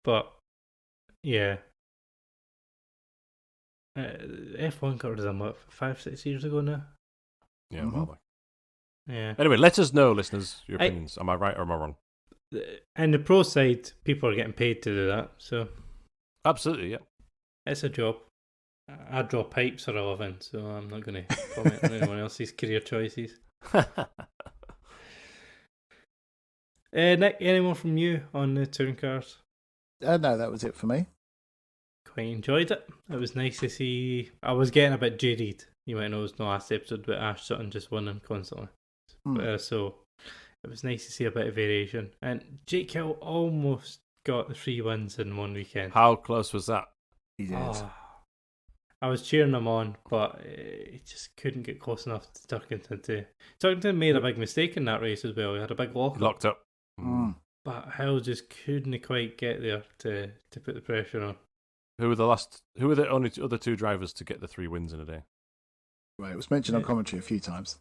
But, yeah. F1 got rid of them, 5-6 years ago now? Yeah, well back. Yeah. Anyway, let us know, listeners, your opinions. Am I right or am I wrong? And the pro side, people are getting paid to do that, so... Absolutely, yeah. It's a job. I draw pipes for a living, so I'm not going to comment on anyone else's career choices. Nick, any more from you on the touring cars? No, that was it for me. Quite enjoyed it. It was nice to see. I was getting a bit jaded. You might know it was the last episode, but Ash Sutton just winning constantly. So it was nice to see a bit of variation. And Jake Hill almost got the 3 wins in one weekend. How close was that? He did. I was cheering him on, but he just couldn't get close enough to Turkington. Turkington made a big mistake in that race as well. He had a big lock. Locked up. But Hill just couldn't quite get there to put the pressure on. Who were the only other 2 drivers to get the 3 wins in a day? Right, it was mentioned on commentary a few times.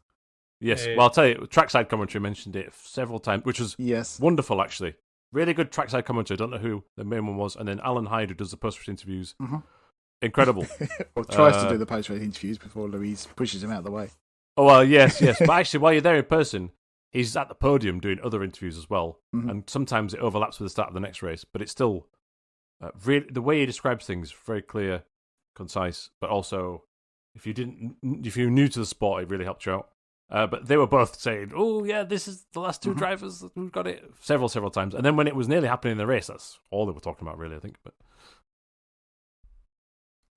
Yes, well, I'll tell you, trackside commentary mentioned it several times, which was wonderful, actually. Really good trackside commentary. I don't know who the main one was. And then Alan Hyde, who does the post-race interviews. Incredible. Or tries to do the post-race interviews before Louise pushes him out of the way. Oh, well, yes. But actually, while you're there in person, he's at the podium doing other interviews as well. And sometimes it overlaps with the start of the next race. But it's still, really, the way he describes things, very clear, concise. But also, if you're new to the sport, it really helped you out. But they were both saying, "Oh yeah, this is the last 2 drivers who got it," several times. And then when it was nearly happening in the race, that's all they were talking about, really, I think. But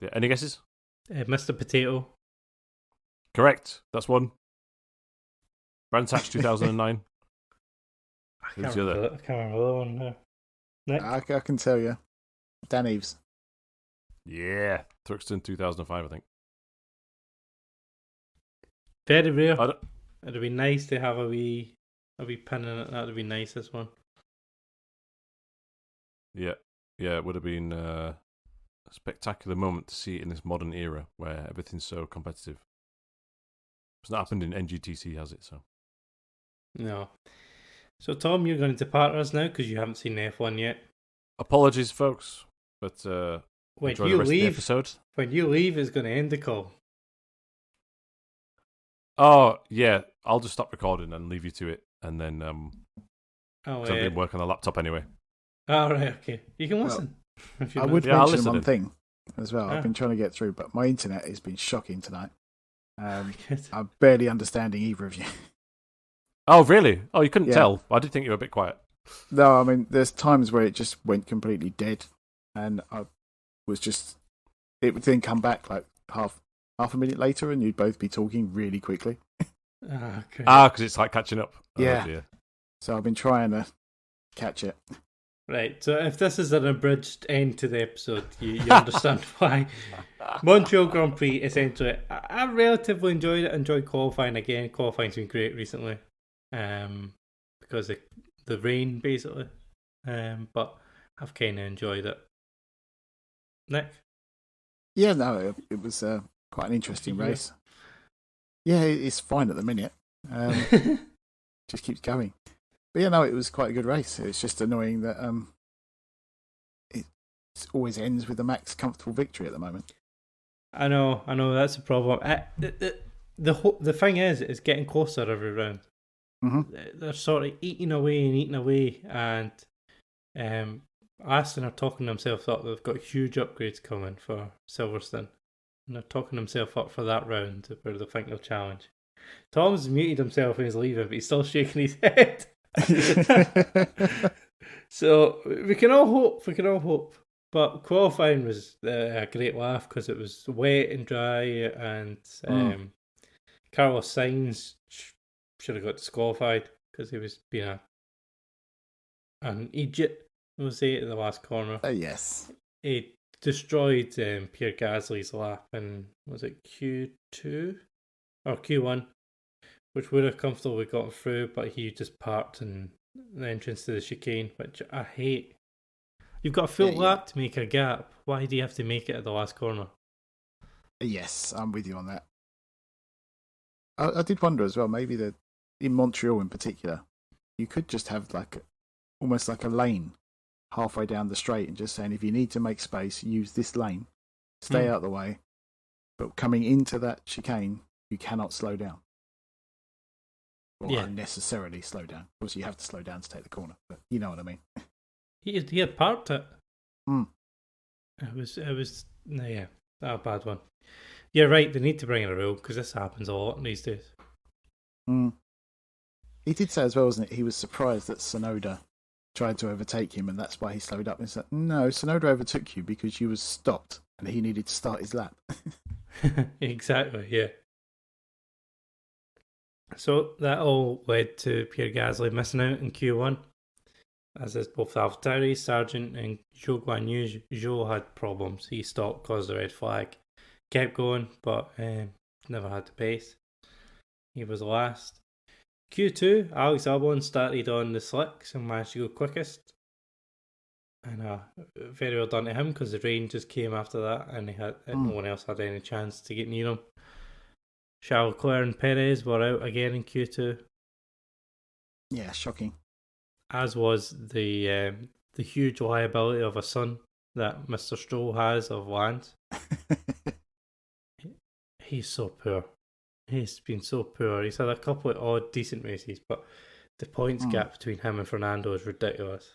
yeah, any guesses? Mr. Potato. Correct. That's one. Brands Hatch 2009. I can't remember the one now. Nick? I can tell you. Dan Eves. Yeah, Thruxton 2005, I think. Very rare. It'd be nice to have a wee pin in it. That'd be nice, this one. Yeah, it would have been a spectacular moment to see it in this modern era where everything's so competitive. It's not happened in NGTC, has it? So no. So Tom, you're going to depart us now because you haven't seen F1 yet. Apologies, folks, but when enjoy you the rest leave, of the episode. When you leave, it's going to end the call. Oh, yeah. I'll just stop recording and leave you to it. And then I didn't work on the laptop anyway. Oh, right, okay. You can listen. I would mention one thing as well. I've been trying to get through, but my internet has been shocking tonight. I'm barely understanding either of you. Oh, really? Oh, you couldn't tell? I did think you were a bit quiet. No, I mean, there's times where it just went completely dead. And I was just... It would then come back like half a minute later and you'd both be talking really quickly. Okay. Because it's like catching up. Yeah. Oh, dear. So I've been trying to catch it. Right, so if this is an abridged end to the episode, you understand why. Montreal Grand Prix, essentially. I relatively enjoyed qualifying again. Qualifying's been great recently. Because of the rain, basically. But I've kind of enjoyed it. Nick? Yeah, no, it was quite an interesting race. Yeah, it's fine at the minute. Just keeps going. But yeah, no, it was quite a good race. It's just annoying that it always ends with a Max comfortable victory at the moment. I know, that's a problem. the thing is getting closer every round. Mm-hmm. They're sort of eating away, and Aston are talking themselves up. They've got huge upgrades coming for Silverstone, and they're talking themselves up for that round where they think they'll challenge. Tom's muted himself and he's leaving, but he's still shaking his head. So we can all hope. But qualifying was a great laugh because it was wet and dry, and Carlos Sainz should have got disqualified because he was being an idiot, we'll say, at the last corner. Yes. He destroyed Pierre Gasly's lap in, was it Q2 or Q1, which would have comfortably gotten through, but he just parked in the entrance to the chicane, which I hate. You've got a full lap to make a gap. Why do you have to make it at the last corner? Yes, I'm with you on that. I did wonder as well, maybe that in Montreal in particular, you could just have almost like a lane halfway down the straight and just saying, if you need to make space, use this lane, stay out the way, but coming into that chicane, you cannot slow down. Or unnecessarily slow down. Of course, you have to slow down to take the corner, but you know what I mean. He had parked it. It was a bad one. You're right, they need to bring in a rule because this happens a lot these days. He did say as well, wasn't it? He was surprised that Tsunoda tried to overtake him and that's why he slowed up. And said, no, Tsunoda overtook you because you was stopped and he needed to start his lap. Exactly, yeah. So that all led to Pierre Gasly missing out in Q1. As is both AlphaTauri, Sargent and Zhou Guanyu. Zhou had problems. He stopped, caused the red flag. Kept going, but never had the pace. He was last. Q2, Alex Albon started on the slicks and managed to go quickest. And very well done to him because the rain just came after that and no one else had any chance to get near him. Charles Leclerc and Perez were out again in Q2. Yeah, shocking. As was the huge liability of a son that Mr. Stroll has of Lance. He's so poor. He's been so poor. He's had a couple of odd, decent races, but the points gap between him and Fernando is ridiculous.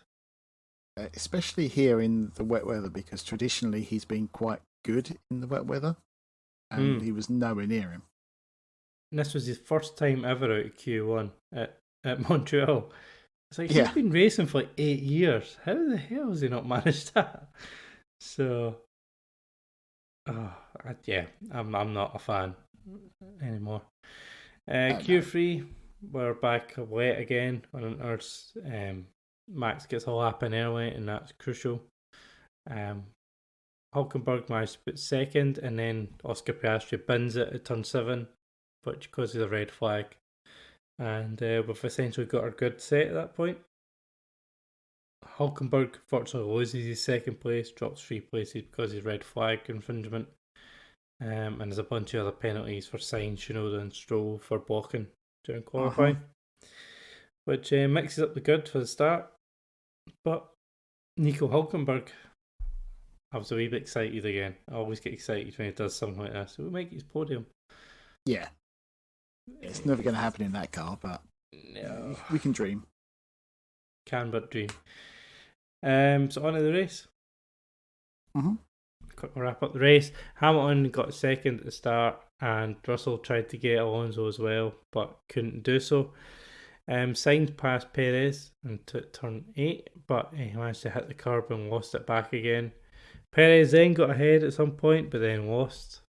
Especially here in the wet weather, because traditionally he's been quite good in the wet weather, and he was nowhere near him. And this was his first time ever out of Q1 at Montreal. It's like he's been racing for 8 years. How the hell has he not managed that? So, I'm not a fan anymore. Q3, we're back wet again on Earth's. Max gets a lap in early, and that's crucial. Hulkenberg managed to put second, and then Oscar Piastri bins it at turn 7, which causes a red flag. And we've essentially got our good set at that point. Hulkenberg fortunately loses his second place, drops 3 places because of his red flag infringement. And there's a bunch of other penalties for Sainz, Tsunoda and Stroll for blocking during qualifying. Which mixes up the good for the start. But Nico Hulkenberg, I was a wee bit excited again. I always get excited when he does something like that. So we might get his podium. Yeah. It's never going to happen in that car, but no. We can dream. Can but dream. So on to the race. Quick wrap up the race. Hamilton got second at the start, and Russell tried to get Alonso as well, but couldn't do so. Sainz past Perez and took turn 8, but he managed to hit the curb and lost it back again. Perez then got ahead at some point, but then lost.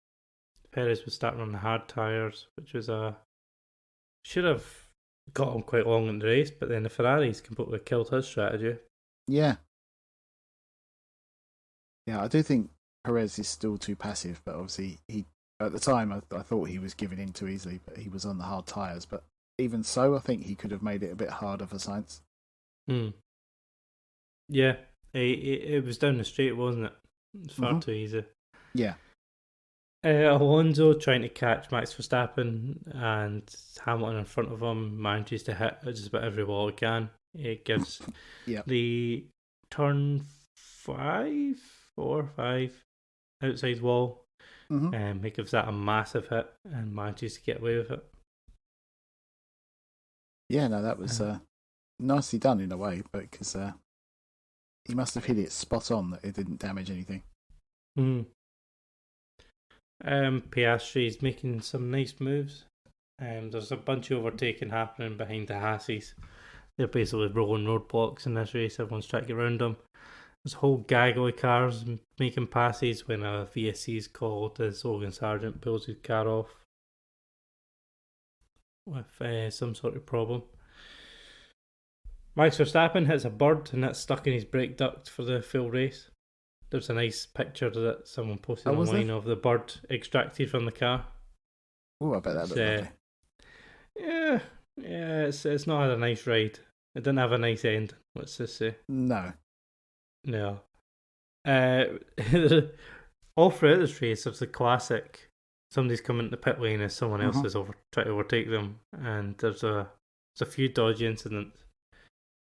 Perez was starting on the hard tyres, which was should have got him quite long in the race, but then the Ferraris completely killed his strategy. Yeah, I do think Perez is still too passive, but obviously he at the time I thought he was giving in too easily, but he was on the hard tyres. But even so, I think he could have made it a bit harder for Sainz. Yeah, it was down the straight, wasn't it? It was far too easy. Yeah. Alonso trying to catch Max Verstappen, and Hamilton in front of him manages to hit just about every wall he can. It gives the turn 4 or 5 outside wall Mm-hmm. He gives that a massive hit and manages to get away with it. Yeah, no, that was nicely done in a way, because he must have hit it spot on that it didn't damage anything. Piastri's making some nice moves. There's a bunch of overtaking happening behind the Hassies. They're basically rolling roadblocks in this race. Everyone's trying to get around them. There's a whole gaggle of cars making passes when a VSC is called as Logan Sargent pulls his car off with some sort of problem. Max Verstappen hits a bird and that's stuck in his brake duct for the full race. There's a nice picture that someone posted online of the bird extracted from the car. Oh, I bet that looked lovely. Yeah, it's not had a nice ride. It didn't have a nice end, let's just say. No. All throughout this race, there's the classic. Somebody's coming into the pit lane as someone else is trying to overtake them, and there's a few dodgy incidents.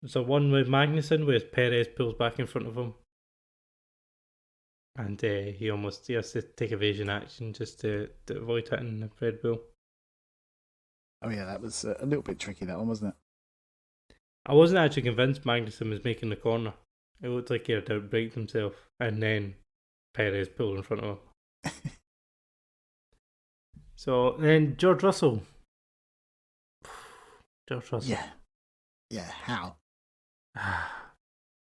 There's a one with Magnussen where Perez pulls back in front of him, and he has to take evasion action just to avoid hitting the Red Bull. Oh yeah, that was a little bit tricky, that one, wasn't it? I wasn't actually convinced Magnussen was making the corner. It looked like he had outbraked himself, and then Perez pulled in front of him. So then George Russell. Yeah, how?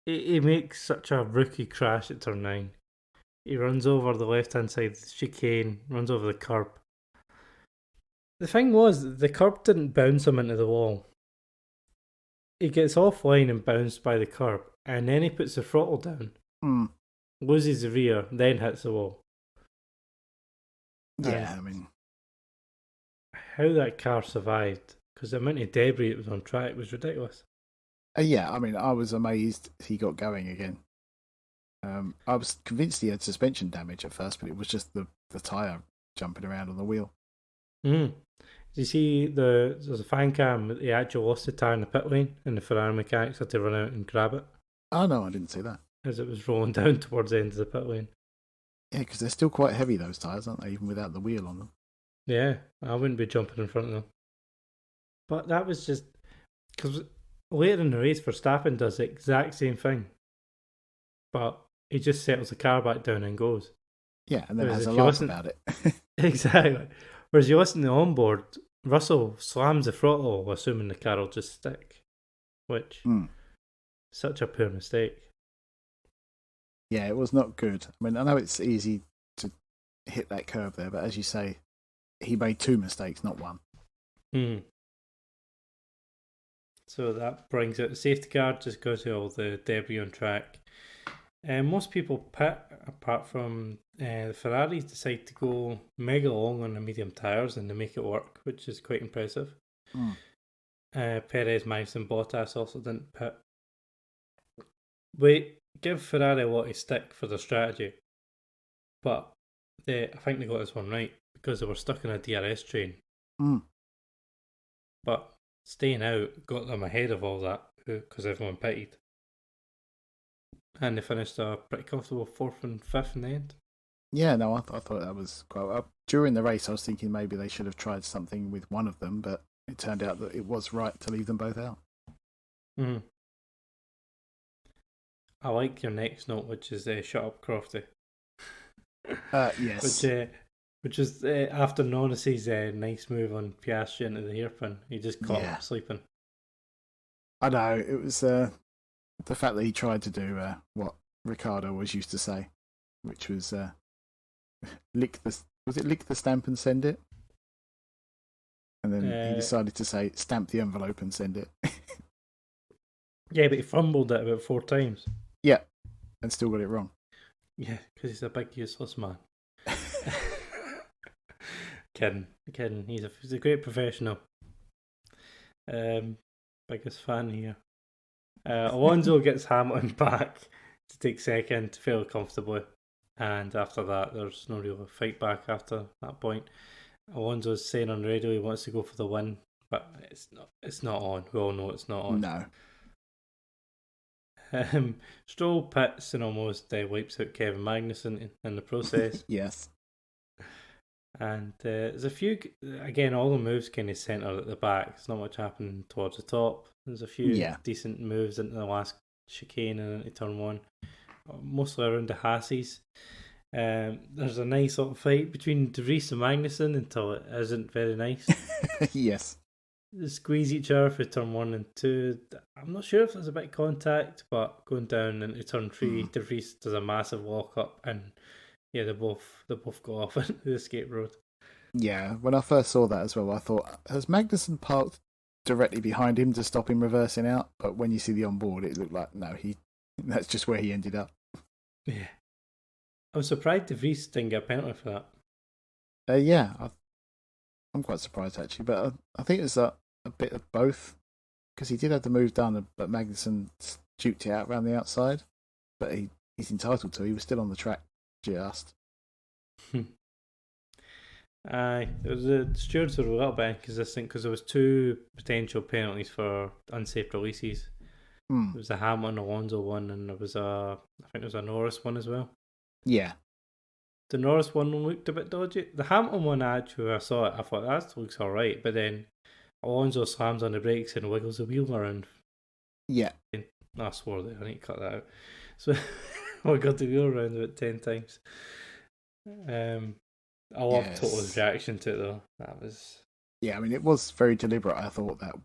He makes such a rookie crash at turn 9. He runs over the left-hand side of the chicane, runs over the curb. The thing was, the curb didn't bounce him into the wall. He gets offline and bounced by the curb, and then he puts the throttle down, loses the rear, then hits the wall. Yeah, I mean, how that car survived, because the amount of debris that was on track was ridiculous. Yeah, I mean, I was amazed he got going again. I was convinced he had suspension damage at first, but it was just the tyre jumping around on the wheel. Did you see there's a fan cam that he actually lost the tyre in the pit lane and the Ferrari mechanics had to run out and grab it? Oh no, I didn't see that. As it was rolling down towards the end of the pit lane. Yeah, because they're still quite heavy, those tyres, aren't they, even without the wheel on them? Yeah, I wouldn't be jumping in front of them. But that was just... because later in the race, Verstappen does the exact same thing. But he just settles the car back down and goes. Yeah, and then has a laugh about it. Exactly. Whereas you listen to the onboard, Russell slams the throttle, assuming the car will just stick. Which, such a poor mistake. Yeah, it was not good. I mean, I know it's easy to hit that curb there, but as you say, he made 2 mistakes, not 1. So that brings out the safety car, just goes to all the debris on track. Most people pit, apart from the Ferraris, decide to go mega long on the medium tyres and they make it work, which is quite impressive. Perez, Max and Bottas also didn't pit. We give Ferrari a lot of stick for their strategy, but I think they got this one right because they were stuck in a DRS train. But staying out got them ahead of all that because everyone pitted. And they finished a pretty comfortable 4th and 5th in the end. Yeah, no, I thought that was quite... during the race, I was thinking maybe they should have tried something with one of them, but it turned out that it was right to leave them both out. I like your next note, which is shut up, Crofty. Yes. Which is after Norris's nice move on Piastri into the hairpin. He just caught him sleeping. I know, it was the fact that he tried to do what Ricardo always used to say, which was lick the stamp and send it? And then he decided to say stamp the envelope and send it. Yeah, but he fumbled it about 4 times. Yeah, and still got it wrong. Yeah, because he's a big useless man. Kidding. He's a great professional. Biggest fan here. Alonso gets Hamilton back to take second fairly comfortably, and after that there's no real fight back after that point. Alonso's saying on the radio he wants to go for the win, but it's not on. We all know it's not on. No. Stroll pits and almost wipes out Kevin Magnussen in the process. Yes. And there's a few, again, all the moves kind of centre at the back. There's not much happening towards the top. There's a few decent moves into the last chicane and into turn 1, mostly around the Hassies. There's a nice little fight between De Vries and Magnussen until it isn't very nice. Yes. They squeeze each other for turn 1 and 2. I'm not sure if there's a bit of contact, but going down into turn 3, De Vries does a massive lock up, and yeah, they both go off into the escape road. Yeah, when I first saw that as well, I thought, has Magnussen parked directly behind him to stop him reversing out? But when you see the onboard, it looked like, no, that's just where he ended up. Yeah. I'm surprised De Vries didn't get a penalty for that. Yeah, I'm quite surprised actually, but I think it's a bit of both, because he did have the move done, but Magnussen juked it out around the outside, but he's entitled to. He was still on the track just. The stewards were a little bit inconsistent because there was 2 potential penalties for unsafe releases. There was a Hamilton Alonso one, and I think there was a Norris one as well. Yeah. The Norris one looked a bit dodgy. The Hamilton one, actually, I saw it, I thought, that looks alright, but then Alonso slams on the brakes and wiggles the wheel around. Yeah. I swore there, I need to cut that out. So I got the wheel around about 10 times. I love Toto's reaction to it, though. That was... Yeah, I mean, it was very deliberate, I thought, that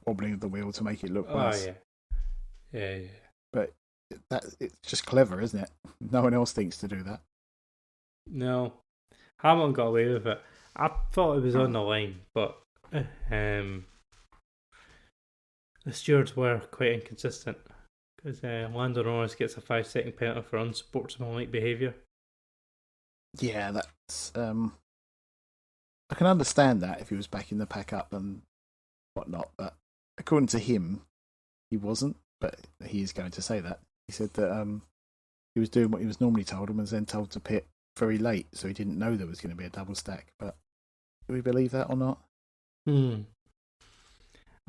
wobbling of the wheel to make it look worse. Oh, yeah. But it's just clever, isn't it? No one else thinks to do that. No. Hamilton got away with it. I thought it was on the line, but the stewards were quite inconsistent, because Lando Norris gets a 5-second penalty for unsportsmanlike behaviour. Yeah, that's... I can understand that if he was backing the pack up and whatnot, but according to him, he wasn't, but he is going to say that. He said that he was doing what he was normally told and was then told to pit very late, so he didn't know there was going to be a double stack. But do we believe that or not? I'm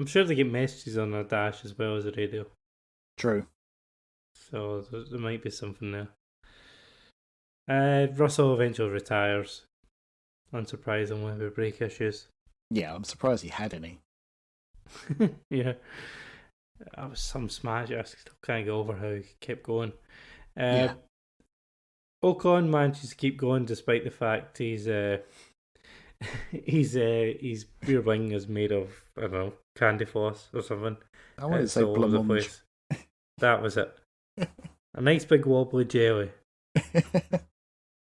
sure they get messages on the dash as well as the radio. True. So there might be something there. Russell eventually retires, unsurprisingly, with brake issues. Yeah, I'm surprised he had any. Yeah. That was some smash. I still can't get over how he kept going. Ocon manages to keep going despite the fact his rear wing is made of, I don't know, candy floss or something. I want to say blancmange. That was it. A nice big wobbly jelly.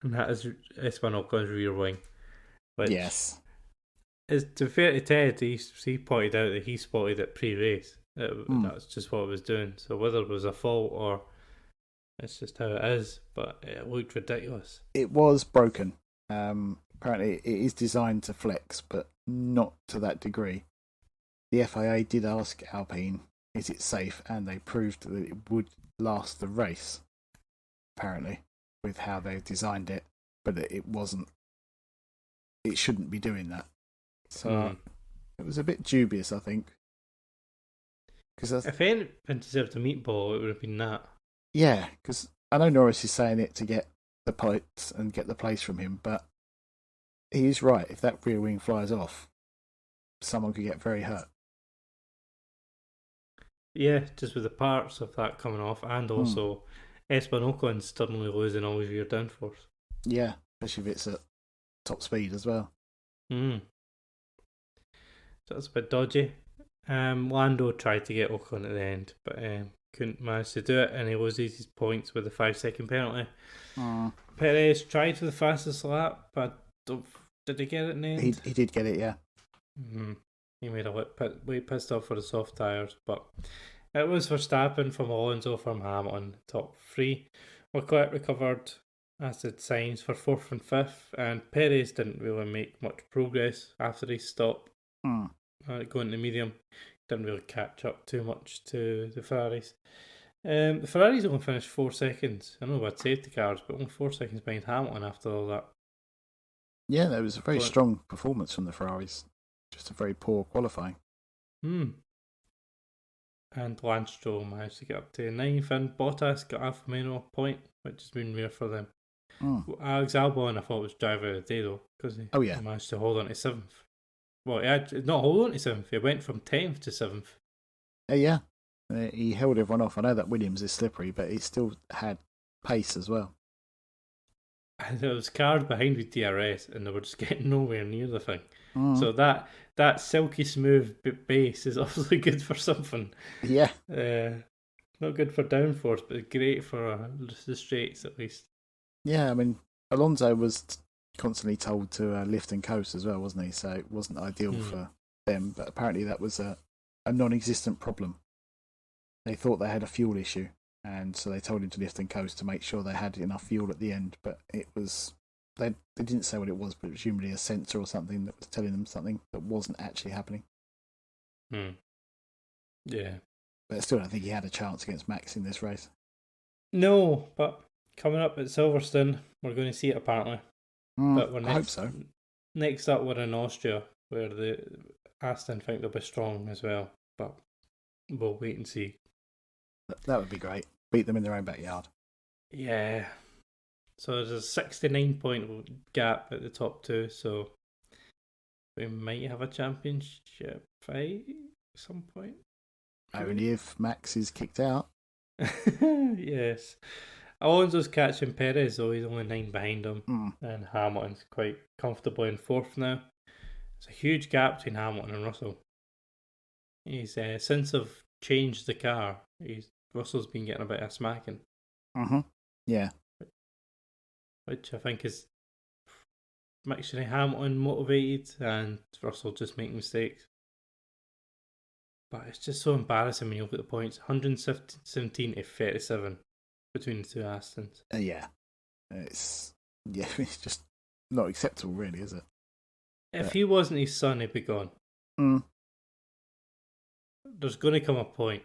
And that is Esteban Ocon's rear wing. Which yes. Is, to be fair to Ted, he pointed out that he spotted it pre-race. That's just what it was doing. So whether it was a fault or it's just how it is, but it looked ridiculous. It was broken. Apparently it is designed to flex, but not to that degree. The FIA did ask Alpine, is it safe? And they proved that it would last the race, apparently, with how they've designed it, but it wasn't. It shouldn't be doing that. So it was a bit dubious, I think. If anything deserved a meatball, it would have been that. Yeah, because I know Norris is saying it to get the points and get the place from him, but he's right. If that rear wing flies off, someone could get very hurt. Yeah, just with the parts of that coming off, and also Esteban Ocon suddenly losing all his rear downforce. Yeah, especially if it's at top speed as well. So that's a bit dodgy. Lando tried to get Ocon at the end, but couldn't manage to do it, and he loses his points with a 5-second penalty. Perez tried for the fastest lap, but did he get it in the end? He did get it, yeah. He made a bit pissed off for the soft tyres, but it was Verstappen from Alonso from Hamilton. Top 3 Leclerc recovered, as did Sainz for 4th and 5th, and Perez didn't really make much progress after he stopped going to medium. Didn't really catch up too much to the Ferraris. The Ferraris only finished 4 seconds. I know about safety cars, but only 4 seconds behind Hamilton after all that. Yeah, that was a very strong performance from the Ferraris. Just a very poor qualifying. And Lance Stroll managed to get up to 9th, and Bottas got Alfa Romeo a point, which has been rare for them. Alex Albon, I thought, was driver of the day, though, because he managed to hold on to 7th. Well, he had not hold on to 7th, he went from 10th to 7th. Yeah. He held everyone off. I know that Williams is slippery, but he still had pace as well. And there was cars behind with DRS, and they were just getting nowhere near the thing. So that silky smooth base is obviously good for something. Yeah. Not good for downforce, but great for the straights at least. Yeah, I mean, Alonso was constantly told to lift and coast as well, wasn't he? So it wasn't ideal for them, but apparently that was a non-existent problem. They thought they had a fuel issue, and so they told him to lift and coast to make sure they had enough fuel at the end, but it was... They didn't say what it was, but presumably a sensor or something that was telling them something that wasn't actually happening. Yeah. But I still don't think he had a chance against Max in this race. No, but coming up at Silverstone, we're going to see it apparently. But I hope so. Next up, we're in Austria, where the Aston think they'll be strong as well, but we'll wait and see. That would be great. Beat them in their own backyard. Yeah. So there's a 69-point gap at the top two, so we might have a championship fight at some point. Only if Max is kicked out. Yes. Alonso's catching Perez, though he's only 9 behind him, and Hamilton's quite comfortably in 4th now. It's a huge gap between Hamilton and Russell. He's since they've changed the car, Russell's been getting a bit of smacking. Yeah. Which I think is actually Hamilton motivated and Russell just making mistakes. But it's just so embarrassing when you look at the points. 117 to 37 between the two Astons. Yeah. It's just not acceptable, really, is it? If he wasn't his son, he'd be gone. There's going to come a point,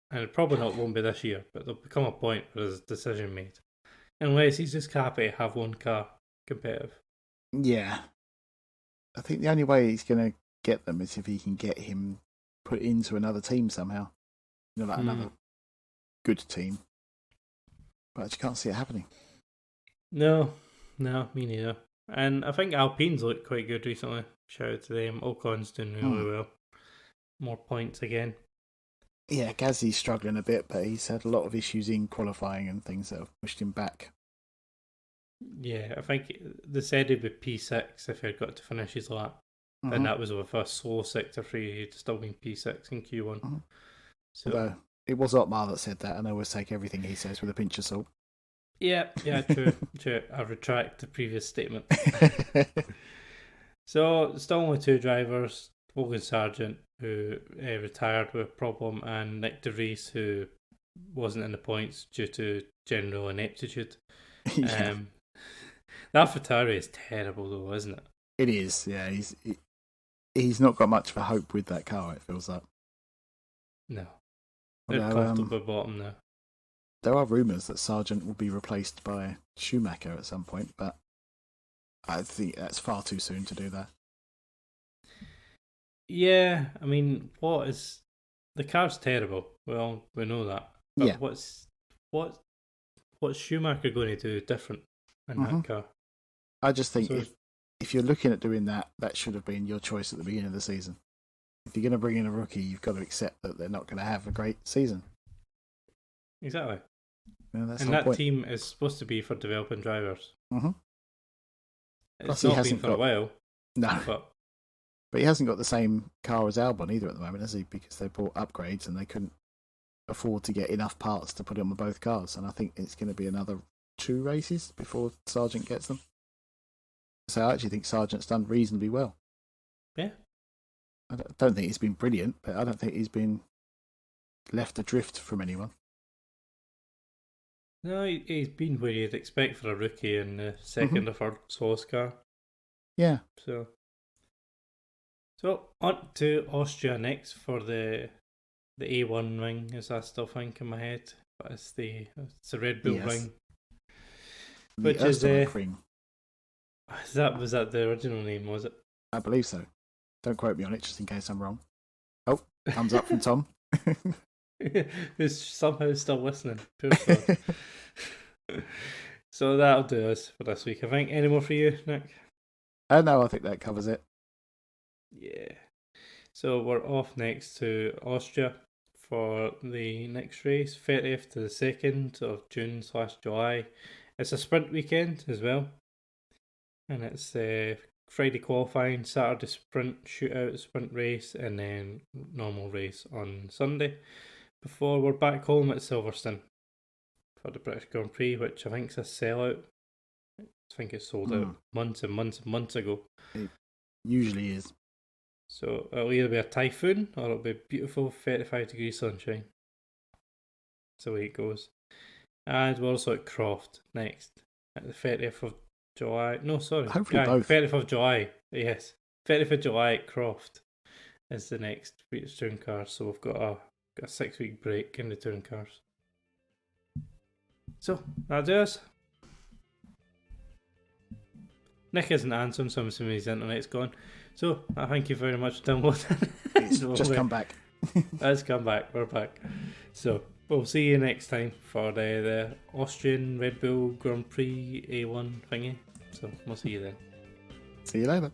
and it probably won't be this year, but there'll become a point where there's a decision made. Unless he's just happy to have one car competitive. Yeah. I think the only way he's going to get them is if he can get him put into another team somehow. You know, like another good team. But I just can't see it happening. No, me neither. And I think Alpine's looked quite good recently. Shout out to them. Ocon's doing really well. More points again. Yeah, Gasly's struggling a bit, but he's had a lot of issues in qualifying and things that have pushed him back. Yeah, I think they said he'd be P6 if he had got to finish his lap. And that was with a slow sector 3. He'd still been P6 in Q1. So, although it was Otmar that said that, and I always take everything he says with a pinch of salt. Yeah, true. I retract the previous statement. So, still only 2 drivers. Logan Sargent, who retired with a problem, and Nick De Vries, who wasn't in the points due to general ineptitude. Yeah. That Ferrari is terrible, though, isn't it? It is, yeah. He's not got much of a hope with that car, it feels like. No. They're comfortable bottom now. There are rumours that Sargent will be replaced by Schumacher at some point, but I think that's far too soon to do that. Yeah, I mean, the car's terrible. Well, we know that. But yeah. What's Schumacher going to do different in that car? I just think if you're looking at doing that, that should have been your choice at the beginning of the season. If you're going to bring in a rookie, you've got to accept that they're not going to have a great season. Exactly. Yeah, that's and that team is supposed to be for developing drivers. It's not been for a while. No. But he hasn't got the same car as Albon either at the moment, has he? Because they bought upgrades and they couldn't afford to get enough parts to put them on both cars. And I think it's going to be another 2 races before Sargent gets them. So I actually think Sargent's done reasonably well. Yeah. I don't think he's been brilliant, but I don't think he's been left adrift from anyone. No, he's been where you'd expect for a rookie in the second or third Sauce car. Yeah. So on to Austria next for the A1 ring, as I still think in my head, but it's the Red Bull ring, which is ring. Was that the original name? Was it? I believe so. Don't quote me on it, just in case I'm wrong. Oh, thumbs up from Tom. Who's somehow still listening. Poor son. So that'll do us for this week, I think. Any more for you, Nick? No, I think that covers it. Yeah. So we're off next to Austria for the next race, 30th to the 2nd of June/July. It's a sprint weekend as well. And it's Friday qualifying, Saturday sprint, shootout, sprint race, and then normal race on Sunday. Before we're back home at Silverstone for the British Grand Prix, which I think is a sellout. I think it sold out months and months and months ago. It usually is. So it'll either be a typhoon or it'll be beautiful 35-degree sunshine. That's the way it goes. And we're also at Croft next at the 30th of July. No, sorry. Hopefully both. 30th of July. Yes. 30th of July at Croft is the next British Touring Cars. So we've got a 6-week break in the Touring Cars. So, that'll do us. Nick isn't answering, so I'm assuming his internet's gone. So, I thank you very much for downloading. It's just come back. Let's come back. We're back. So, we'll see you next time for the Austrian Red Bull Grand Prix A1 thingy. So, we'll see you then. See you later.